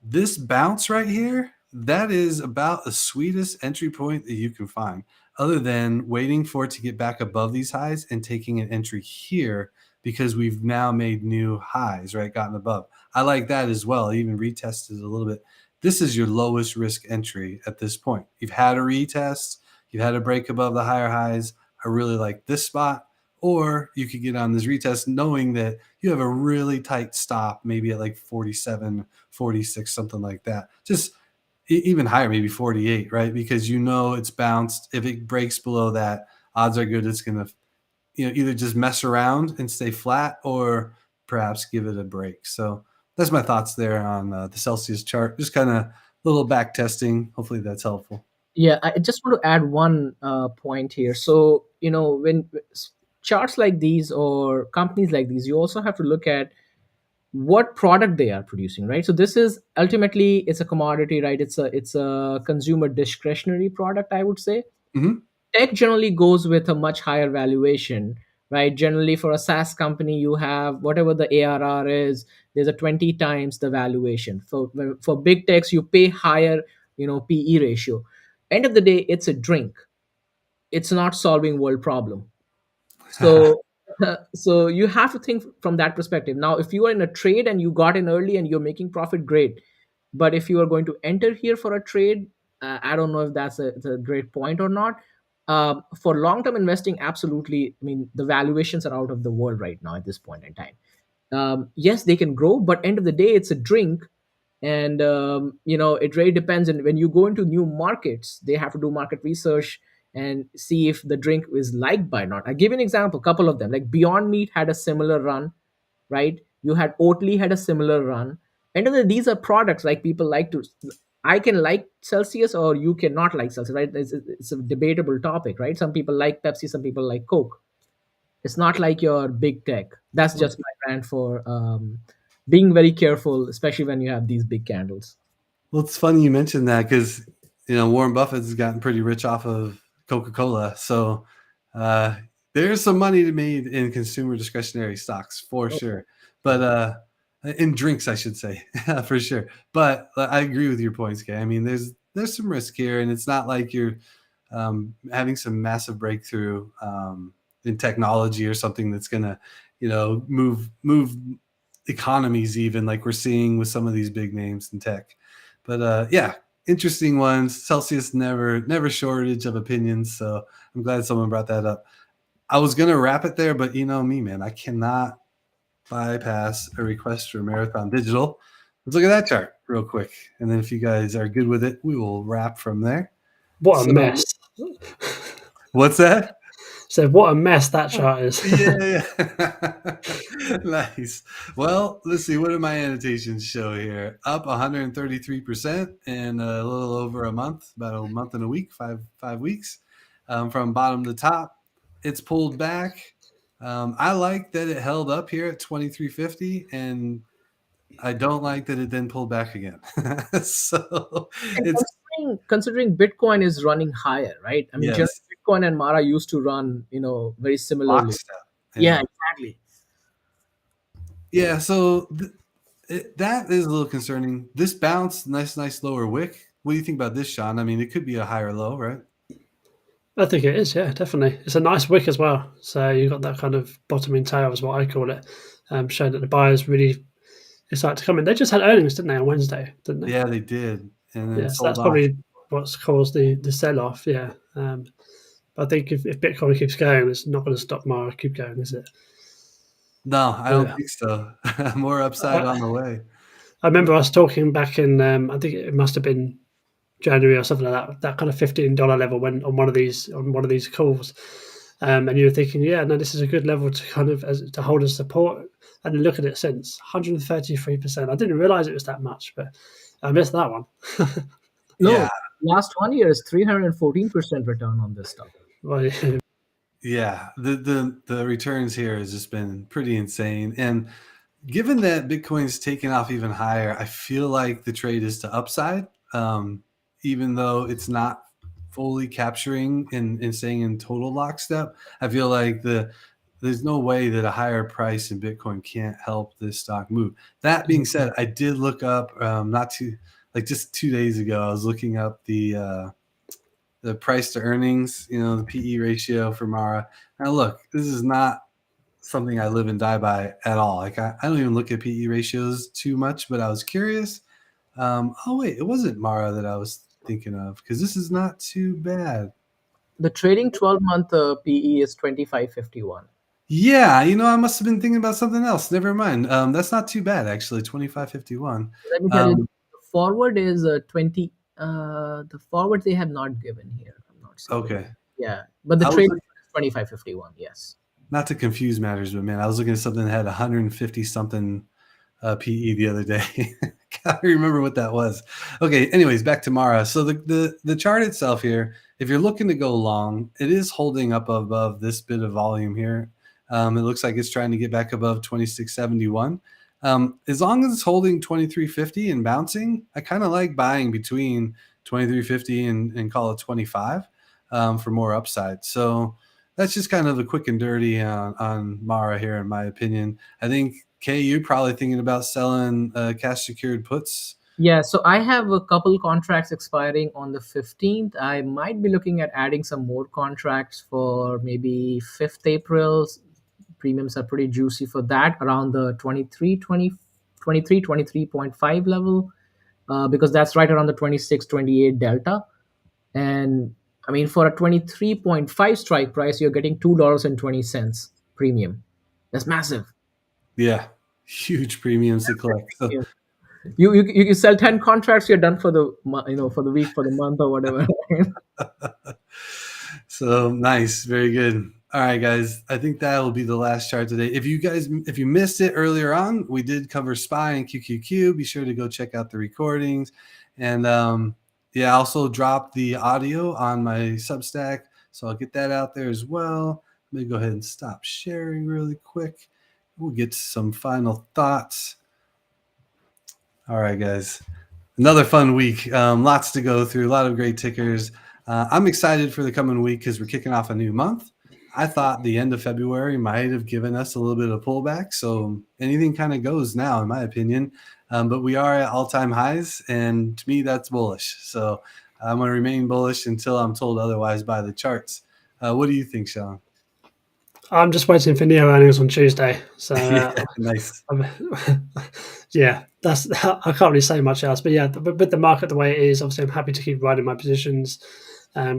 This bounce right here, that is about the sweetest entry point that you can find, other than waiting for it to get back above these highs and taking an entry here, because we've now made new highs, right? Gotten above. I like that as well. I even retested a little bit. This is your lowest risk entry at this point. You've had a retest, you've had a break above the higher highs. I really like this spot. Or you could get on this retest knowing that you have a really tight stop, maybe at like 47, 46, something like that. Just even higher, maybe 48, right? Because it's bounced. If it breaks below that, odds are good it's going to either just mess around and stay flat or perhaps give it a break. So that's my thoughts there on the Celsius chart. Just kind of a little back testing. Hopefully that's helpful. Yeah, I just want to add one point here. So, when charts like these or companies like these, you also have to look at what product they are producing, right? So this is ultimately, it's a commodity, right? It's a consumer discretionary product, I would say. Hmm. Tech generally goes with a much higher valuation, right? Generally, for a SaaS company, you have whatever the ARR is, there's a 20 times the valuation. For big techs, you pay higher, PE ratio. End of the day, it's a drink. It's not solving world problem. So, so you have to think from that perspective. Now, if you are in a trade and you got in early and you're making profit, great. But if you are going to enter here for a trade, I don't know if it's a great point or not. For long-term investing, absolutely. I mean, the valuations are out of the world right now at this point in time. Yes, they can grow, but end of the day, it's a drink, and it really depends. And when you go into new markets, they have to do market research and see if the drink is liked by not. I give you an example, couple of them. Like Beyond Meat had a similar run, right? You had Oatly had a similar run. And then these are products like people like to. I can like Celsius or you cannot like Celsius, right? It's a debatable topic, right? Some people like Pepsi, some people like Coke. It's not like your big tech. That's just my rant for being very careful, especially when you have these big candles. Well, it's funny you mentioned that because Warren Buffett's gotten pretty rich off of Coca-Cola, so uh, there's some money to be made in consumer discretionary stocks for sure. But in drinks, I should say, for sure. But I agree with your points, Kay. I mean, there's some risk here, and it's not like you're having some massive breakthrough in technology or something that's gonna, move economies, even like we're seeing with some of these big names in tech. But yeah, interesting ones. Celsius never shortage of opinions, so I'm glad someone brought that up. I was gonna wrap it there, but you know me, man, I cannot bypass a request for Marathon Digital. Let's look at that chart real quick, and then if you guys are good with it, we will wrap from there. What a So, mess. what's that? So what a mess that chart is. Yeah. Nice. Well, let's see. What do my annotations show here? Up 133% in a little over a month, about a month and a week, five weeks, from bottom to top. It's pulled back. I like that it held up here at 2350, and I don't like that it then pulled back again. So And it's considering Bitcoin is running higher, right? I mean, generally yes, Bitcoin and Mara used to run, very similarly. lockstep. Yeah, Yeah. exactly. Yeah. So that is a little concerning. This bounce, nice lower wick. What do you think about this, Sean? I mean, it could be a higher low, right? I think it is, yeah, definitely. It's a nice wick as well. So you've got that kind of bottoming tail, is what I call it, showing that the buyers really excited to come in. They just had earnings, didn't they, on Wednesday, didn't they? Yeah, they did, and then Yeah, so sold that's off. probably what's caused the sell off. Yeah, but I think if Bitcoin keeps going, it's not going to stop Mara keep going, is it? No, I don't Yeah. think so. More upside on the way. I remember us talking back in, I think it must have been January or something like that. That kind of $15 level when on one of these calls, and you were thinking, yeah, no, this is a good level to kind of to hold as support. And then look at it since 133%. I didn't realize it was that much, but I missed that one. No, Yeah, last 1 year is 314% return on this stuff. Well, yeah. yeah. The returns here has just been pretty insane, and given that Bitcoin's taken off even higher, I feel like the trade is to upside, even though it's not fully capturing and staying in total lockstep. I feel like there's no way that a higher price in Bitcoin can't help this stock move. That being said, I did look up not too like just 2 days ago. I was looking up the price to earnings, the PE ratio for Mara. Now, look, this is not something I live and die by at all. Like I don't even look at PE ratios too much, but I was curious. Oh wait, it wasn't Mara that I was thinking of because this is not too bad. The trading 12-month PE is 2551. Yeah, I must have been thinking about something else. Never mind. That's not too bad actually. 2551. Let me tell you, the forward is 20. The forward they have not given here. I'm not seeing it. Okay. Yeah, but the I was trading look- is 2551. Yes. Not to confuse matters, but man, I was looking at something that had 150 something PE the other day. Gotta remember what that was. Okay. Anyways, back to Mara. So the chart itself here, if you're looking to go long, it is holding up above this bit of volume here. It looks like it's trying to get back above 2671. As long as it's holding 2350 and bouncing, I kind of like buying between 2350 and call it 25 for more upside. So that's just kind of a quick and dirty on Mara here, in my opinion. I think Kay, you're probably thinking about selling cash secured puts. Yeah, so I have a couple contracts expiring on the 15th. I might be looking at adding some more contracts for maybe 5th April. Premiums are pretty juicy for that, around the 23.5 level, because that's right around the 26-28 delta. And I mean, for a 23.5 strike price, you're getting $2.20 premium. That's massive. Yeah, huge premiums to collect. So, Yeah. You sell 10 contracts, you're done for the for the week, for the month, or whatever. so nice, very good. All right, guys, I think that will be the last chart today. If you missed it earlier on, we did cover SPY and QQQ. Be sure to go check out the recordings, and yeah, I also dropped the audio on my Substack, so I'll get that out there as well. Let me go ahead and stop sharing really quick. We'll get to some final thoughts. All right, guys. Another fun week. Lots to go through, a lot of great tickers. I'm excited for the coming week because we're kicking off a new month. I thought the end of February might have given us a little bit of pullback. So anything kind of goes now, in my opinion. But we are at all-time highs, and to me, that's bullish. So I'm going to remain bullish until I'm told otherwise by the charts. What do you think, Sean? I'm just waiting for Neo earnings on Tuesday. So nice. Yeah, that's I can't really say much else. But yeah, with the market the way it is, obviously I'm happy to keep riding my positions,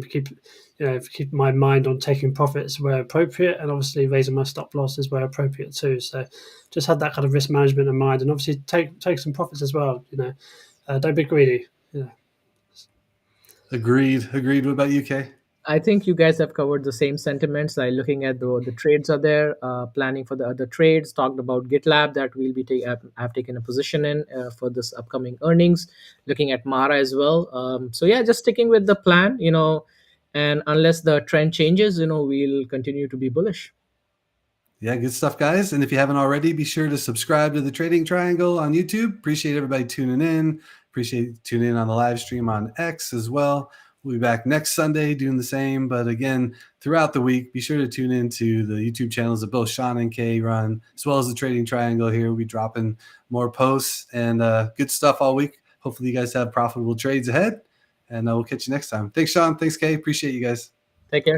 keep my mind on taking profits where appropriate, and obviously raising my stop losses where appropriate too. So just had that kind of risk management in mind, and obviously take some profits as well. Don't be greedy. Agreed. What about you, Kay? I think you guys have covered the same sentiments. Like looking at the trades are there, planning for the other trades. Talked about GitLab that we'll be I've taken a position in for this upcoming earnings. Looking at Mara as well. So yeah, just sticking with the plan. And unless the trend changes, we'll continue to be bullish. Yeah, good stuff, guys. And if you haven't already, be sure to subscribe to the Trading Triangle on YouTube. Appreciate everybody tuning in. Appreciate tuning in on the live stream on X as well. We'll be back next Sunday doing the same. But again, throughout the week, be sure to tune into the YouTube channels that both Sean and Kay run, as well as the Trading Triangle here. We'll be dropping more posts and good stuff all week. Hopefully you guys have profitable trades ahead. And we'll catch you next time. Thanks, Sean. Thanks, Kay. Appreciate you guys. Take care.